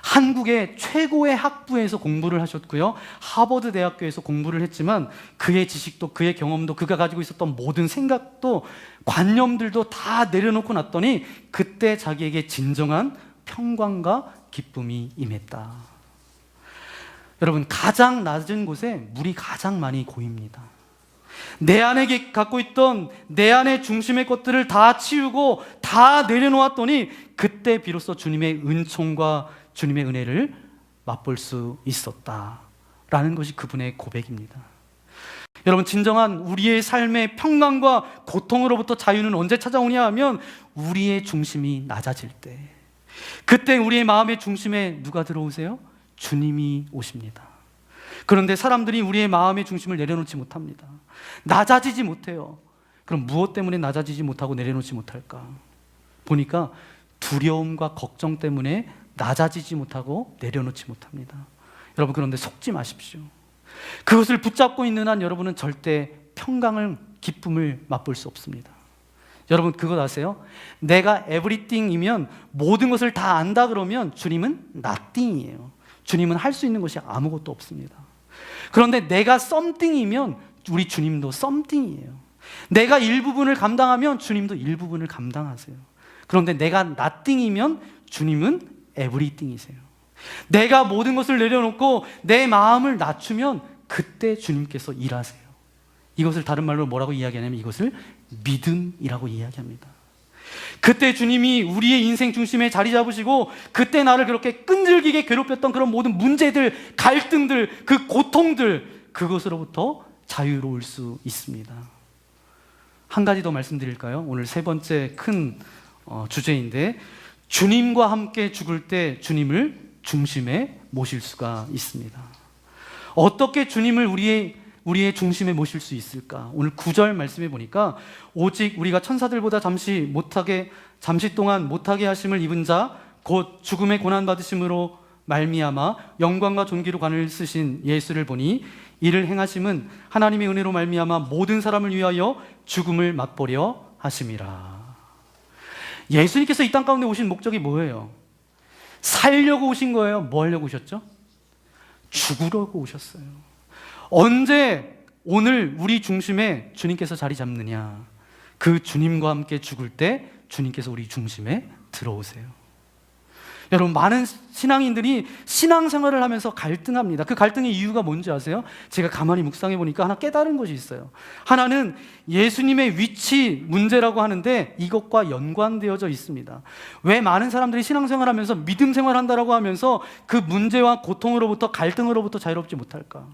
한국의 최고의 학부에서 공부를 하셨고요. 하버드 대학교에서 공부를 했지만 그의 지식도 그의 경험도 그가 가지고 있었던 모든 생각도 관념들도 다 내려놓고 났더니 그때 자기에게 진정한 평강과 기쁨이 임했다. 여러분, 가장 낮은 곳에 물이 가장 많이 고입니다. 내 안에 갖고 있던 내 안의 중심의 것들을 다 치우고 다 내려놓았더니 그때 비로소 주님의 은총과 주님의 은혜를 맛볼 수 있었다라는 것이 그분의 고백입니다. 여러분, 진정한 우리의 삶의 평강과 고통으로부터 자유는 언제 찾아오냐 하면 우리의 중심이 낮아질 때, 그때 우리의 마음의 중심에 누가 들어오세요? 주님이 오십니다. 그런데 사람들이 우리의 마음의 중심을 내려놓지 못합니다. 낮아지지 못해요. 그럼 무엇 때문에 낮아지지 못하고 내려놓지 못할까? 보니까 두려움과 걱정 때문에 낮아지지 못하고 내려놓지 못합니다. 여러분, 그런데 속지 마십시오. 그것을 붙잡고 있는 한 여러분은 절대 평강을, 기쁨을 맛볼 수 없습니다. 여러분, 그거 아세요? 내가 everything이면 모든 것을 다 안다 그러면 주님은 nothing이에요. 주님은 할 수 있는 것이 아무것도 없습니다. 그런데 내가 something이면 우리 주님도 something이에요. 내가 일부분을 감당하면 주님도 일부분을 감당하세요. 그런데 내가 nothing이면 주님은 everything이세요. 내가 모든 것을 내려놓고 내 마음을 낮추면 그때 주님께서 일하세요. 이것을 다른 말로 뭐라고 이야기하냐면 이것을 믿음이라고 이야기합니다. 그때 주님이 우리의 인생 중심에 자리 잡으시고 그때 나를 그렇게 끈질기게 괴롭혔던 그런 모든 문제들, 갈등들, 그 고통들, 그것으로부터 자유로울 수 있습니다. 한 가지 더 말씀드릴까요? 오늘 세 번째 큰 주제인데, 주님과 함께 죽을 때 주님을 중심에 모실 수가 있습니다. 어떻게 주님을 우리의 중심에 모실 수 있을까? 오늘 9절 말씀해 보니까 오직 우리가 천사들보다 잠시 동안 못하게 하심을 입은 자 곧 죽음의 고난 받으심으로 말미암아 영광과 존귀로 관을 쓰신 예수를 보니 이를 행하심은 하나님의 은혜로 말미암아 모든 사람을 위하여 죽음을 맛보려 하심이라. 예수님께서 이 땅 가운데 오신 목적이 뭐예요? 살려고 오신 거예요? 뭐 하려고 오셨죠? 죽으려고 오셨어요. 언제 오늘 우리 중심에 주님께서 자리 잡느냐? 그 주님과 함께 죽을 때 주님께서 우리 중심에 들어오세요. 여러분, 많은 신앙인들이 신앙생활을 하면서 갈등합니다. 그 갈등의 이유가 뭔지 아세요? 제가 가만히 묵상해 보니까 하나 깨달은 것이 있어요. 하나는 예수님의 위치 문제라고 하는데 이것과 연관되어져 있습니다. 왜 많은 사람들이 신앙생활을 하면서 믿음 생활한다라고 하면서 그 문제와 고통으로부터, 갈등으로부터 자유롭지 못할까?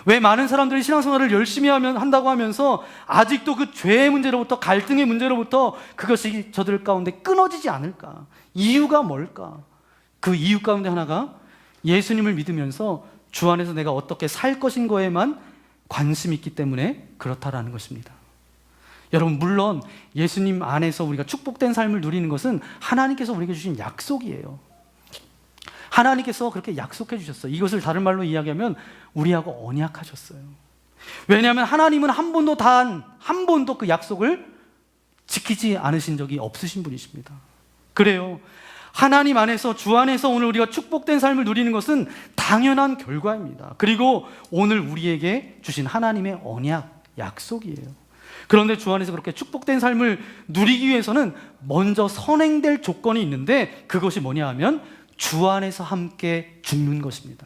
왜 많은 사람들이 신앙생활을 열심히 한다고 하면서 아직도 그 죄의 문제로부터, 갈등의 문제로부터 그것이 저들 가운데 끊어지지 않을까? 이유가 뭘까? 그 이유 가운데 하나가 예수님을 믿으면서 주 안에서 내가 어떻게 살 것인 거에만 관심이 있기 때문에 그렇다라는 것입니다. 여러분, 물론 예수님 안에서 우리가 축복된 삶을 누리는 것은 하나님께서 우리에게 주신 약속이에요. 하나님께서 그렇게 약속해 주셨어요. 이것을 다른 말로 이야기하면 우리하고 언약하셨어요. 왜냐하면 하나님은 한 번도 그 약속을 지키지 않으신 적이 없으신 분이십니다. 그래요. 하나님 안에서, 주 안에서 오늘 우리가 축복된 삶을 누리는 것은 당연한 결과입니다. 그리고 오늘 우리에게 주신 하나님의 언약, 약속이에요. 그런데 주 안에서 그렇게 축복된 삶을 누리기 위해서는 먼저 선행될 조건이 있는데 그것이 뭐냐 하면 주 안에서 함께 죽는 것입니다.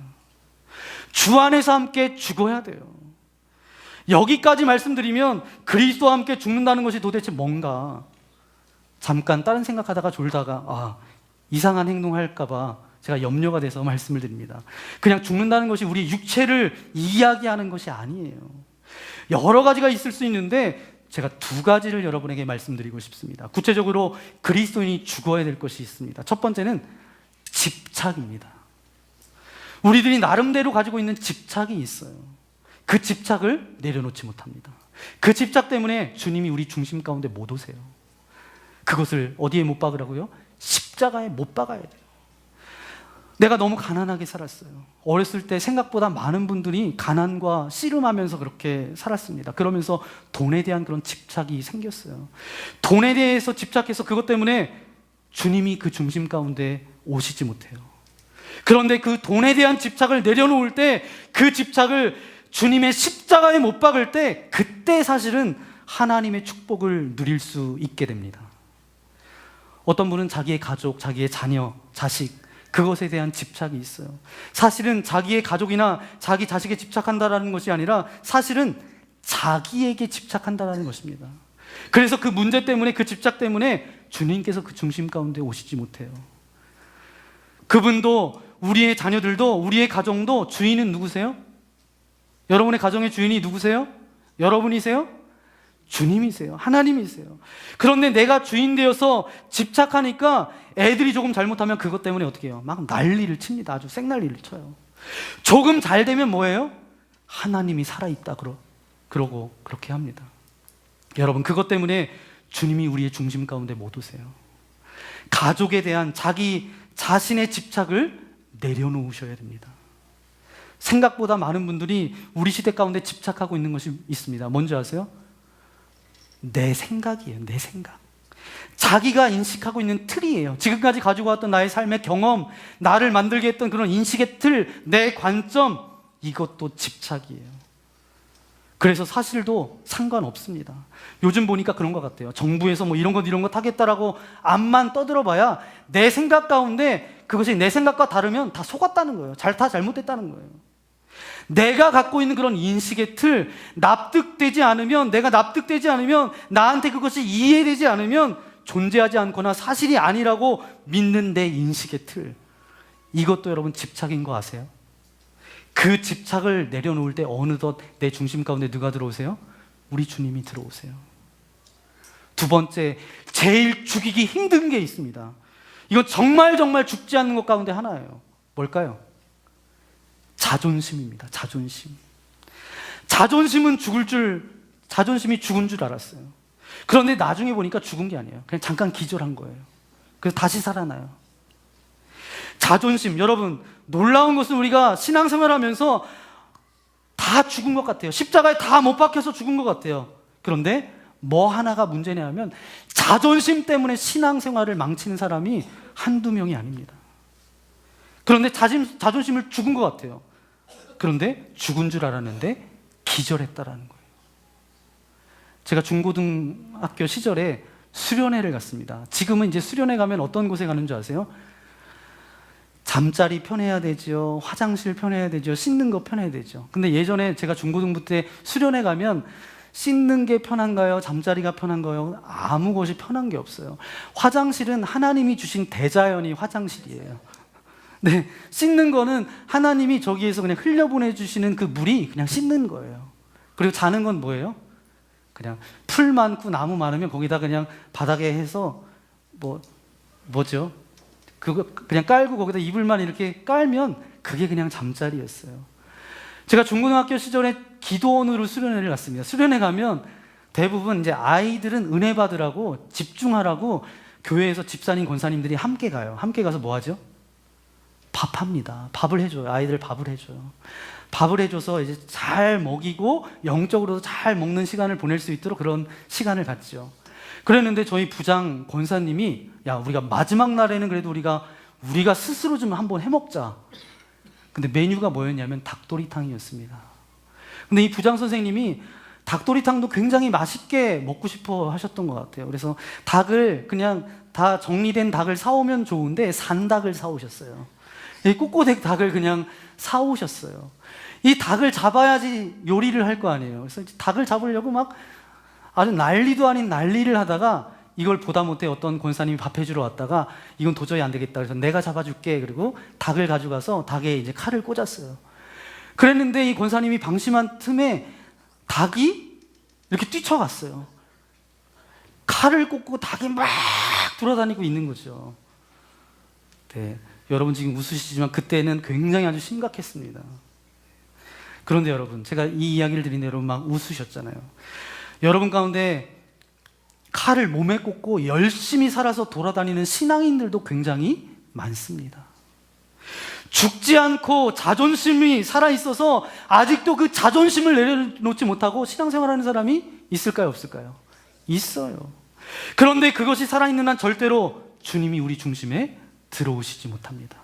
주 안에서 함께 죽어야 돼요. 여기까지 말씀드리면 그리스도와 함께 죽는다는 것이 도대체 뭔가, 잠깐 다른 생각하다가 졸다가 이상한 행동할까 봐 제가 염려가 돼서 말씀을 드립니다. 그냥 죽는다는 것이 우리 육체를 이야기하는 것이 아니에요. 여러 가지가 있을 수 있는데 제가 두 가지를 여러분에게 말씀드리고 싶습니다. 구체적으로 그리스도인이 죽어야 될 것이 있습니다. 첫 번째는 집착입니다. 우리들이 나름대로 가지고 있는 집착이 있어요. 그 집착을 내려놓지 못합니다. 그 집착 때문에 주님이 우리 중심 가운데 못 오세요. 그것을 어디에 못 박으라고요? 십자가에 못 박아야 돼요. 내가 너무 가난하게 살았어요. 어렸을 때 생각보다 많은 분들이 가난과 씨름하면서 그렇게 살았습니다. 그러면서 돈에 대한 그런 집착이 생겼어요. 돈에 대해서 집착해서 그것 때문에 주님이 그 중심 가운데 오시지 못해요. 그런데 그 돈에 대한 집착을 내려놓을 때, 그 집착을 주님의 십자가에 못 박을 때, 그때 사실은 하나님의 축복을 누릴 수 있게 됩니다. 어떤 분은 자기의 가족, 자기의 자녀, 자식, 그것에 대한 집착이 있어요. 사실은 자기의 가족이나 자기 자식에 집착한다는 것이 아니라 사실은 자기에게 집착한다는 것입니다. 그래서 그 문제 때문에, 그 집착 때문에 주님께서 그 중심 가운데 오시지 못해요. 그분도, 우리의 자녀들도, 우리의 가정도 주인은 누구세요? 여러분의 가정의 주인이 누구세요? 여러분이세요? 주님이세요. 하나님이세요. 그런데 내가 주인 되어서 집착하니까 애들이 조금 잘못하면 그것 때문에 어떻게 해요? 막 난리를 칩니다. 아주 생난리를 쳐요. 조금 잘 되면 뭐예요? 하나님이 살아있다 그러고 그렇게 합니다. 여러분, 그것 때문에 주님이 우리의 중심 가운데 못 오세요. 가족에 대한 자기 자신의 집착을 내려놓으셔야 됩니다. 생각보다 많은 분들이 우리 시대 가운데 집착하고 있는 것이 있습니다. 뭔지 아세요? 내 생각이에요. 내 생각. 자기가 인식하고 있는 틀이에요. 지금까지 가지고 왔던 나의 삶의 경험, 나를 만들게 했던 그런 인식의 틀, 내 관점, 이것도 집착이에요. 그래서 사실도 상관없습니다. 요즘 보니까 그런 것 같아요. 정부에서 뭐 이런 것 하겠다라고 앞만 떠들어봐야 내 생각 가운데 그것이 내 생각과 다르면 다 속았다는 거예요. 다 잘못됐다는 거예요. 내가 갖고 있는 그런 인식의 틀, 내가 납득되지 않으면, 나한테 그것이 이해되지 않으면 존재하지 않거나 사실이 아니라고 믿는 내 인식의 틀, 이것도 여러분 집착인 거 아세요? 그 집착을 내려놓을 때 어느덧 내 중심 가운데 누가 들어오세요? 우리 주님이 들어오세요. 두 번째, 제일 죽이기 힘든 게 있습니다. 이건 정말 죽지 않는 것 가운데 하나예요. 뭘까요? 자존심입니다. 자존심이 죽은 줄 알았어요. 그런데 나중에 보니까 죽은 게 아니에요. 그냥 잠깐 기절한 거예요. 그래서 다시 살아나요. 자존심, 여러분, 놀라운 것은 우리가 신앙생활하면서 다 죽은 것 같아요. 십자가에 다 못 박혀서 죽은 것 같아요. 그런데 뭐 하나가 문제냐면 자존심 때문에 신앙생활을 망치는 사람이 한두 명이 아닙니다. 그런데 자존심을 죽은 것 같아요. 그런데 죽은 줄 알았는데 기절했다라는 거예요. 제가 중고등학교 시절에 수련회를 갔습니다. 지금은 이제 수련회 가면 어떤 곳에 가는 줄 아세요? 잠자리 편해야 되죠. 화장실 편해야 되죠. 씻는 거 편해야 되죠. 근데 예전에 제가 중고등부 때 수련회 가면 씻는 게 편한가요? 잠자리가 편한가요? 아무 것이 편한 게 없어요. 화장실은 하나님이 주신 대자연이 화장실이에요. 네, 씻는 거는 하나님이 저기에서 그냥 흘려보내주시는 그 물이 그냥 씻는 거예요. 그리고 자는 건 뭐예요? 그냥 풀 많고 나무 많으면 거기다 그냥 바닥에 해서 뭐죠? 그거 그냥 깔고 거기다 이불만 이렇게 깔면 그게 그냥 잠자리였어요. 제가 중고등학교 시절에 기도원으로 수련회를 갔습니다. 수련회 가면 대부분 이제 아이들은 은혜 받으라고 집중하라고 교회에서 집사님, 권사님들이 함께 가요. 함께 가서 뭐 하죠? 밥합니다. 밥을 해줘요. 아이들 밥을 해줘요. 밥을 해줘서 이제 잘 먹이고 영적으로도 잘 먹는 시간을 보낼 수 있도록 그런 시간을 갖죠. 그랬는데 저희 부장 권사님이, 야, 우리가 마지막 날에는 그래도 우리가 스스로 좀 한번 해먹자. 근데 메뉴가 뭐였냐면 닭도리탕이었습니다. 근데 이 부장 선생님이 닭도리탕도 굉장히 맛있게 먹고 싶어 하셨던 것 같아요. 그래서 닭을 그냥 다 정리된 닭을 사오면 좋은데 산 닭을 사오셨어요. 이 꼬꼬댁 닭을 그냥 사오셨어요. 이 닭을 잡아야지 요리를 할 거 아니에요. 그래서 닭을 잡으려고 막 아주 난리도 아닌 난리를 하다가 이걸 보다 못해 어떤 권사님이 밥 해주러 왔다가 이건 도저히 안 되겠다. 그래서 내가 잡아줄게. 그리고 닭을 가져가서 닭에 이제 칼을 꽂았어요. 그랬는데 이 권사님이 방심한 틈에 닭이 이렇게 뛰쳐갔어요. 칼을 꽂고 닭이 막 돌아다니고 있는 거죠. 네, 여러분 지금 웃으시지만 그때는 굉장히 아주 심각했습니다. 그런데 여러분, 제가 이 이야기를 드리는데 여러분 막 웃으셨잖아요. 여러분 가운데 칼을 몸에 꽂고 열심히 살아서 돌아다니는 신앙인들도 굉장히 많습니다. 죽지 않고 자존심이 살아있어서 아직도 그 자존심을 내려놓지 못하고 신앙생활하는 사람이 있을까요? 없을까요? 있어요. 그런데 그것이 살아있는 한 절대로 주님이 우리 중심에 들어오시지 못합니다.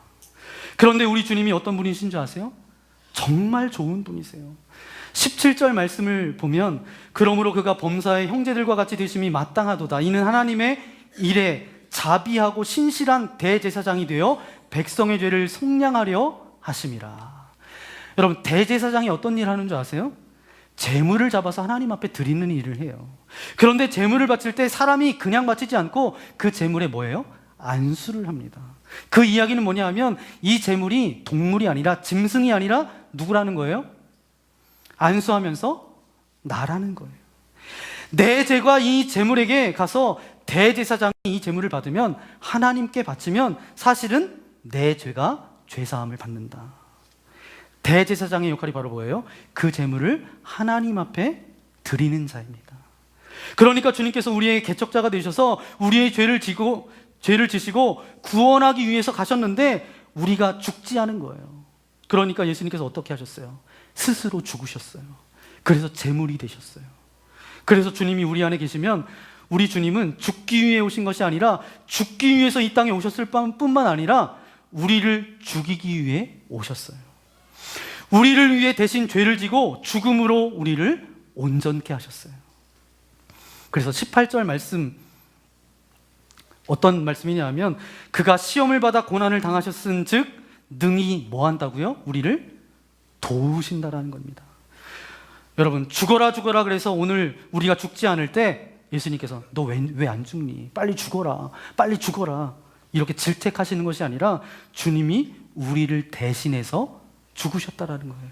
그런데 우리 주님이 어떤 분이신 줄 아세요? 정말 좋은 분이세요. 17절 말씀을 보면 그러므로 그가 범사의 형제들과 같이 되심이 마땅하도다. 이는 하나님의 일에 자비하고 신실한 대제사장이 되어 백성의 죄를 속량하려 하심이라. 여러분, 대제사장이 어떤 일을 하는 줄 아세요? 제물을 잡아서 하나님 앞에 드리는 일을 해요. 그런데 제물을 바칠 때 사람이 그냥 바치지 않고 그 제물에 뭐예요? 안수를 합니다. 그 이야기는 뭐냐 하면 이 제물이 동물이 아니라 짐승이 아니라 누구라는 거예요? 안수하면서 나라는 거예요. 내 죄가 이 제물에게 가서 대제사장이 이 제물을 받으면 하나님께 바치면 사실은 내 죄가 죄사함을 받는다. 대제사장의 역할이 바로 뭐예요? 그 제물을 하나님 앞에 드리는 자입니다. 그러니까 주님께서 우리의 개척자가 되셔서 우리의 죄를 지시고 구원하기 위해서 가셨는데 우리가 죽지 않은 거예요. 그러니까 예수님께서 어떻게 하셨어요? 스스로 죽으셨어요. 그래서 제물이 되셨어요. 그래서 주님이 우리 안에 계시면 우리 주님은 죽기 위해 오신 것이 아니라 죽기 위해서 이 땅에 오셨을 뿐만 아니라 우리를 죽이기 위해 오셨어요. 우리를 위해 대신 죄를 지고 죽음으로 우리를 온전케 하셨어요. 그래서 18절 말씀 어떤 말씀이냐 하면 그가 시험을 받아 고난을 당하셨은 즉 능히 뭐 한다고요? 우리를 도우신다라는 겁니다. 여러분, 죽어라 죽어라 그래서 오늘 우리가 죽지 않을 때 예수님께서 너 왜 안 죽니? 빨리 죽어라, 빨리 죽어라 이렇게 질책하시는 것이 아니라 주님이 우리를 대신해서 죽으셨다라는 거예요.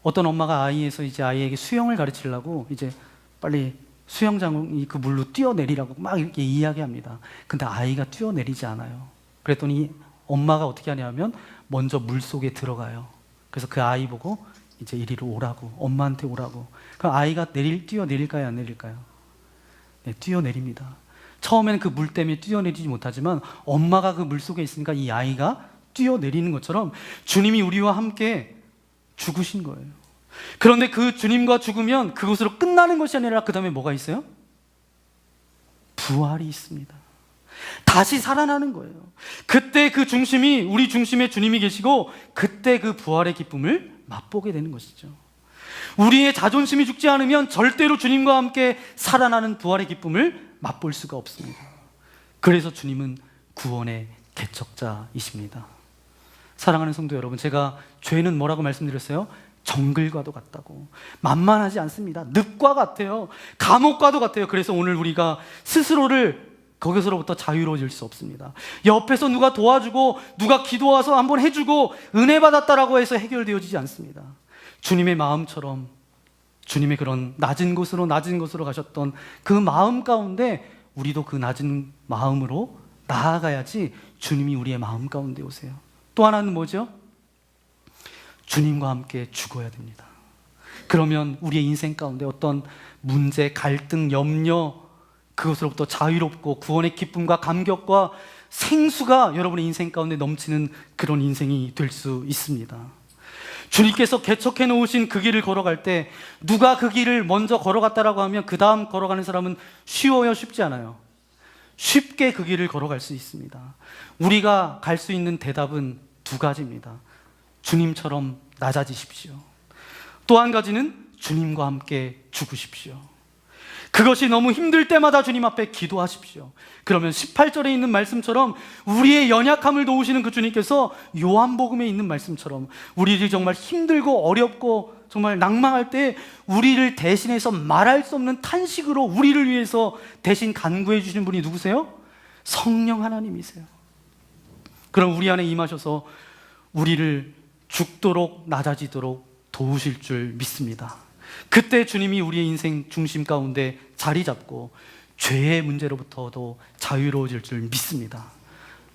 어떤 엄마가 이제 아이에게 수영을 가르치려고 이제 빨리 수영장이 그 물로 뛰어내리라고 막 이렇게 이야기합니다. 근데 아이가 뛰어내리지 않아요. 그랬더니 엄마가 어떻게 하냐면 먼저 물 속에 들어가요. 그래서 그 아이 보고 이제 이리로 오라고, 엄마한테 오라고. 그럼 아이가 뛰어내릴까요, 안 내릴까요? 네, 뛰어내립니다. 처음에는 그 물 때문에 뛰어내리지 못하지만 엄마가 그 물 속에 있으니까 이 아이가 뛰어내리는 것처럼 주님이 우리와 함께 죽으신 거예요. 그런데 그 주님과 죽으면 그것으로 끝나는 것이 아니라 그 다음에 뭐가 있어요? 부활이 있습니다. 다시 살아나는 거예요. 그때 그 중심이 우리 중심에 주님이 계시고 그때 그 부활의 기쁨을 맛보게 되는 것이죠. 우리의 자존심이 죽지 않으면 절대로 주님과 함께 살아나는 부활의 기쁨을 맛볼 수가 없습니다. 그래서 주님은 구원의 개척자이십니다. 사랑하는 성도 여러분, 제가 죄는 뭐라고 말씀드렸어요? 정글과도 같다고. 만만하지 않습니다. 늪과 같아요. 감옥과도 같아요. 그래서 오늘 우리가 스스로를 거기서로부터 자유로워질 수 없습니다. 옆에서 누가 도와주고 누가 기도와서 한번 해주고 은혜 받았다라고 해서 해결되어지지 않습니다. 주님의 마음처럼 주님의 그런 낮은 곳으로 가셨던 그 마음 가운데 우리도 그 낮은 마음으로 나아가야지 주님이 우리의 마음 가운데 오세요. 또 하나는 뭐죠? 주님과 함께 죽어야 됩니다. 그러면 우리의 인생 가운데 어떤 문제, 갈등, 염려 그것으로부터 자유롭고 구원의 기쁨과 감격과 생수가 여러분의 인생 가운데 넘치는 그런 인생이 될 수 있습니다. 주님께서 개척해 놓으신 그 길을 걸어갈 때 누가 그 길을 먼저 걸어갔다라고 하면 그 다음 걸어가는 사람은 쉬워요, 쉽지 않아요? 쉽게 그 길을 걸어갈 수 있습니다. 우리가 갈 수 있는 대답은 두 가지입니다. 주님처럼 낮아지십시오. 또 한 가지는 주님과 함께 죽으십시오. 그것이 너무 힘들 때마다 주님 앞에 기도하십시오. 그러면 18절에 있는 말씀처럼 우리의 연약함을 도우시는 그 주님께서 요한복음에 있는 말씀처럼 우리를 정말 힘들고 어렵고 정말 낭망할 때 우리를 대신해서 말할 수 없는 탄식으로 우리를 위해서 대신 간구해 주시는 분이 누구세요? 성령 하나님이세요. 그럼 우리 안에 임하셔서 우리를 죽도록 낮아지도록 도우실 줄 믿습니다. 그때 주님이 우리의 인생 중심 가운데 자리 잡고 죄의 문제로부터도 자유로워질 줄 믿습니다.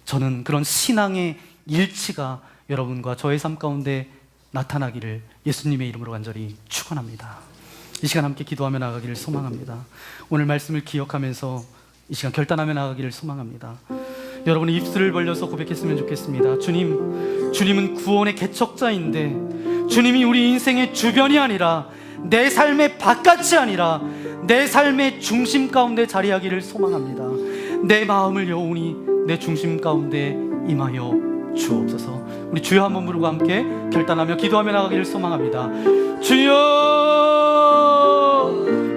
저는 그런 신앙의 일치가 여러분과 저의 삶 가운데 나타나기를 예수님의 이름으로 간절히 축원합니다. 이 시간 함께 기도하며 나가기를 소망합니다. 오늘 말씀을 기억하면서 이 시간 결단하며 나가기를 소망합니다. 여러분의 입술을 벌려서 고백했으면 좋겠습니다. 주님은 구원의 개척자인데 주님이 우리 인생의 주변이 아니라 내 삶의 바깥이 아니라 내 삶의 중심 가운데 자리하기를 소망합니다. 내 마음을 여오니 내 중심 가운데 임하여 주옵소서. 우리 주여 한번 부르고 함께 결단하며 기도하며 나가기를 소망합니다. 주여!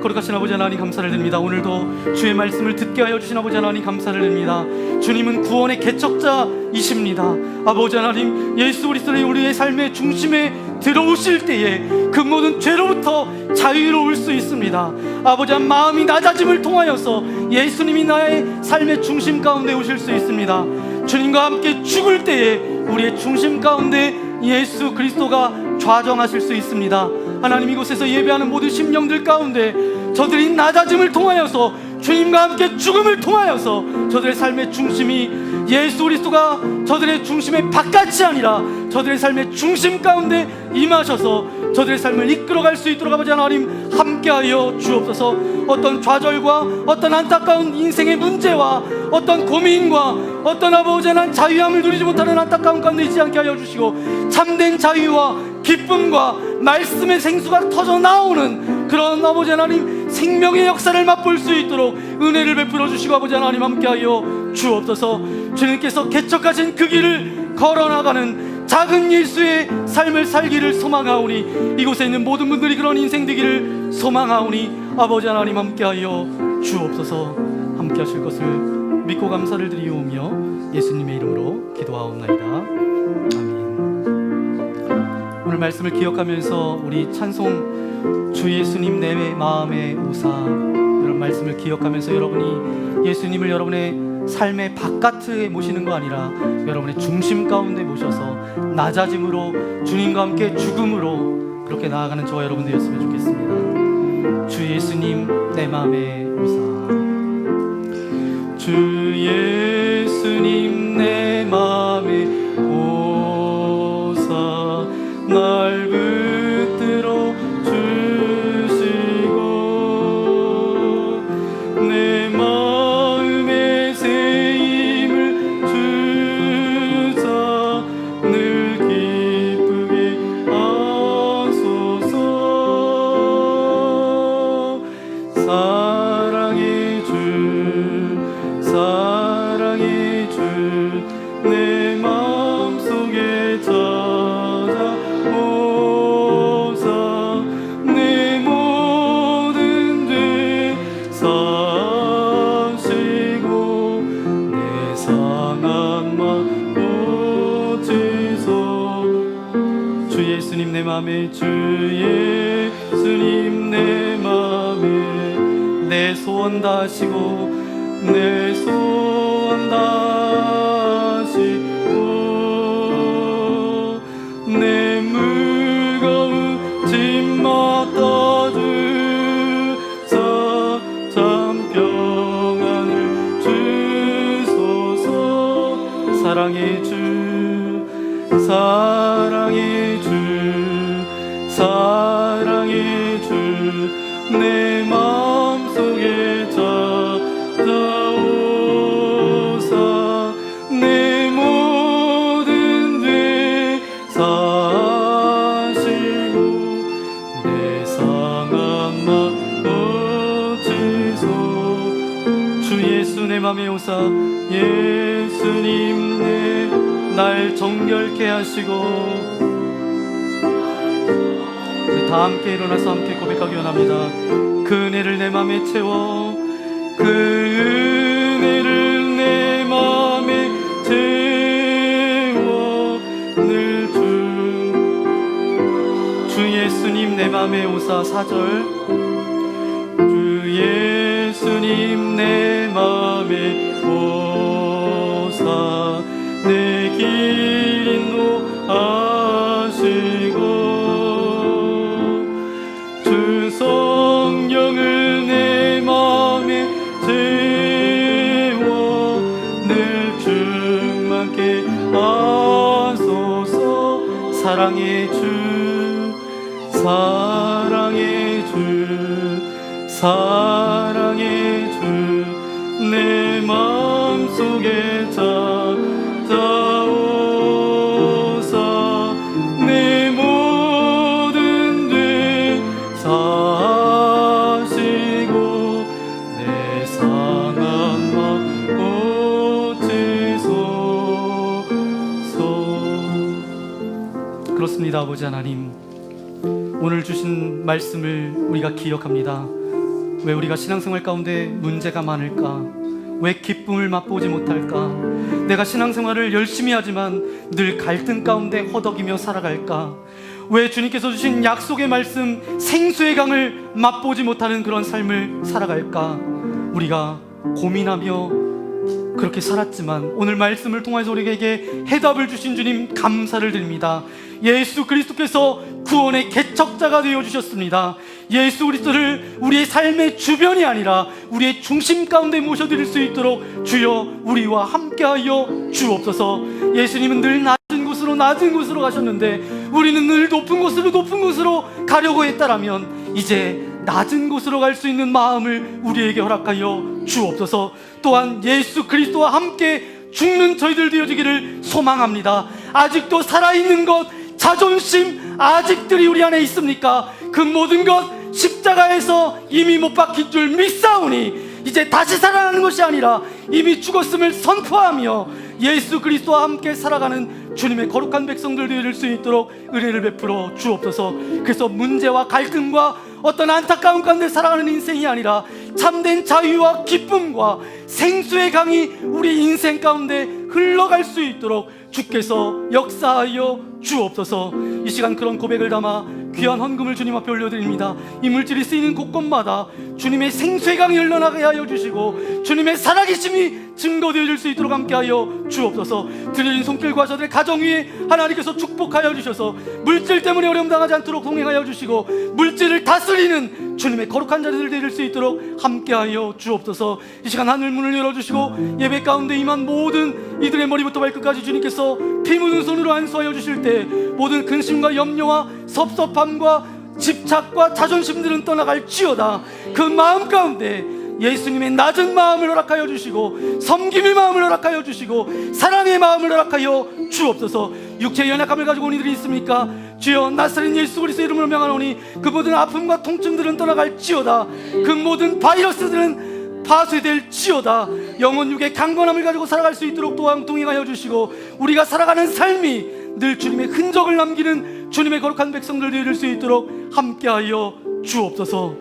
거룩하신 아버지 하나님 감사를 드립니다. 오늘도 주의 말씀을 듣게 하여 주신 아버지 하나님 감사를 드립니다. 주님은 구원의 개척자이십니다. 아버지 하나님, 예수 그리스도의 우리의 삶의 중심에 들어오실 때에 그 모든 죄로부터 자유로울 수 있습니다. 아버지 하나님, 마음이 낮아짐을 통하여서 예수님이 나의 삶의 중심 가운데 오실 수 있습니다. 주님과 함께 죽을 때에 우리의 중심 가운데 예수 그리스도가 좌정하실 수 있습니다. 하나님, 이곳에서 예배하는 모든 심령들 가운데 저들이 낮아짐을 통하여서 주님과 함께 죽음을 통하여서 저들의 삶의 중심이 예수 그리스도가 저들의 중심의 바깥이 아니라 저들의 삶의 중심 가운데 임하셔서 저들의 삶을 이끌어갈 수 있도록 아버지 하나님 함께하여 주옵소서. 어떤 좌절과 어떤 안타까운 인생의 문제와 어떤 고민과 어떤 아버지 하나님 자유함을 누리지 못하는 안타까운 가운데 있지 않게 하여 주시고, 참된 자유와 기쁨과 말씀의 생수가 터져 나오는 그런 아버지 하나님 생명의 역사를 맛볼 수 있도록 은혜를 베풀어 주시고 아버지 하나님 함께하여 주옵소서. 주님께서 개척하신 그 길을 걸어나가는 작은 예수의 삶을 살기를 소망하오니, 이곳에 있는 모든 분들이 그런 인생 되기를 소망하오니 아버지 하나님 함께하여 주옵소서. 함께하실 것을 믿고 감사를 드리오며 예수님의 이름으로 기도하옵나이다. 아멘. 오늘 말씀을 기억하면서 우리 찬송 주 예수님 내 마음의 우사, 이런 말씀을 기억하면서 여러분이 예수님을 여러분의 삶의 바깥에 모시는 거 아니라 여러분의 중심 가운데 모셔서 낮아짐으로 주님과 함께 죽음으로 그렇게 나아가는 저와 여러분 되었으면 좋겠습니다. 주 예수님 내 마음의 우사. 주 예수님 내 마음의 우사, 날 붙들어 주시고 내 마음의 새 힘을 주사 늘 기쁘게 하소서. 사랑의 주, 사랑의 주, 내 마음속에 찾아오사 내 모든 죄 사시고 내 상한 맘 고치소. 주 예수님 내 맘에, 주 예수님 내 맘에 내 소원 다하시고 내 소원 다하시고 내 무거운 짐 맡아주사 참 평안을 주소서. 사랑의 주, 사랑의 주, 사랑의 주, 내 마음속에 찾아오사 내 모든 죄 사시고 내 상한 맘 고치소. 주 예수 내 맘에 오사 예수님 내 날 정결케 하시고. 다 함께 일어나서 함께 고백하기 원합니다. 그 은혜를 내 맘에 채워, 그 은혜를 내 맘에 채워 늘 주 예수님 내 맘에 오사. 4절 주 예수님 내 맘에 오사 내 길 인도하시고 주 성령을 내 맘에 채워 늘 충만케 하소서. 사랑의 주, 사랑의 주, 사랑의 주, 내 마음속에 찾아오사 내 모든 죄 사시고 내 상한 맘 고치소서. 아버지 하나님, 오늘 주신 말씀을 우리가 기억합니다. 왜 우리가 신앙생활 가운데 문제가 많을까? 왜 기쁨을 맛보지 못할까? 내가 신앙생활을 열심히 하지만 늘 갈등 가운데 허덕이며 살아갈까? 왜 주님께서 주신 약속의 말씀, 생수의 강을 맛보지 못하는 그런 삶을 살아갈까? 우리가 고민하며 그렇게 살았지만 오늘 말씀을 통해서 우리에게 해답을 주신 주님 감사를 드립니다. 예수 그리스도께서 구원의 개척자가 되어주셨습니다. 예수 그리스도를 우리의 삶의 주변이 아니라 우리의 중심 가운데 모셔드릴 수 있도록 주여 우리와 함께하여 주옵소서. 예수님은 늘 낮은 곳으로 가셨는데 우리는 늘 높은 곳으로 가려고 했다라면 이제 낮은 곳으로 갈 수 있는 마음을 우리에게 허락하여 주옵소서. 또한 예수 그리스도와 함께 죽는 저희들 되어지기를 소망합니다. 아직도 살아있는 것, 자존심 아직들이 우리 안에 있습니까? 그 모든 것 십자가에서 이미 못 박힌 줄 믿사오니 이제 다시 살아나는 것이 아니라 이미 죽었음을 선포하며 예수 그리스도와 함께 살아가는 주님의 거룩한 백성들 되어질 수 있도록 은혜를 베풀어 주옵소서. 그래서 문제와 갈등과 어떤 안타까움 가운데 살아가는 인생이 아니라 참된 자유와 기쁨과 생수의 강이 우리 인생 가운데 흘러갈 수 있도록 주께서 역사하여 주옵소서. 이 시간 그런 고백을 담아 귀한 헌금을 주님 앞에 올려드립니다. 이 물질이 쓰이는 곳곳마다 주님의 생수의 강이 흘러나가게 하여 주시고 주님의 살아계심이 증거되어질 수 있도록 함께하여 주옵소서. 드려진 손길과 저들의 가정 위에 하나님께서 축복하여 주셔서 물질 때문에 어려움 당하지 않도록 동행하여 주시고 물질을 다스리는 주님의 거룩한 자리들 되릴 수 있도록 함께하여 주옵소서. 이 시간 하늘 문을 열어주시고 예배 가운데 임한 모든 이들의 머리부터 발끝까지 주님께서 피 묻은 손으로 안수하여 주실 때 모든 근심과 염려와 섭섭함과 집착과 자존심들은 떠나갈지어다. 그 마음 가운데 예수님의 낮은 마음을 허락하여 주시고 섬김의 마음을 허락하여 주시고 사랑의 마음을 허락하여 주옵소서. 육체의 연약함을 가지고 온 이들이 있습니까? 주여 나사렛 예수 그리스도의 이름으로 명하노니 그 모든 아픔과 통증들은 떠나갈지어다. 그 모든 바이러스들은 파쇄될지어다. 영혼 육의 강건함을 가지고 살아갈 수 있도록 또한 동행하여 주시고 우리가 살아가는 삶이 늘 주님의 흔적을 남기는 주님의 거룩한 백성들 되어질 수 있도록 함께하여 주옵소서.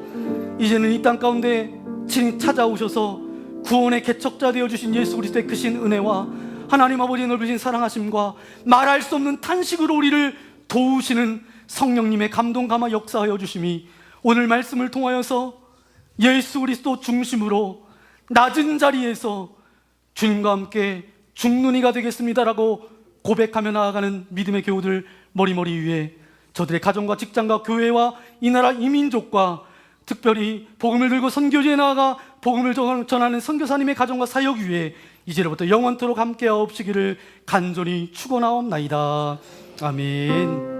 이제는 이 땅 가운데 친히 찾아오셔서 구원의 개척자 되어주신 예수 그리스도의 크신 은혜와 하나님 아버지의 넓으신 사랑하심과 말할 수 없는 탄식으로 우리를 도우시는 성령님의 감동 감화 역사하여 주심이 오늘 말씀을 통하여서 예수 그리스도 중심으로 낮은 자리에서 주님과 함께 죽는 이가 되겠습니다라고 고백하며 나아가는 믿음의 교우들 머리머리 위에 저들의 가정과 직장과 교회와 이 나라 이민족과 특별히 복음을 들고 선교지에 나아가 복음을 전하는 선교사님의 가정과 사역 위에 이제로부터 영원토록 함께하옵시기를 간절히 축원하옵나이다. 아멘.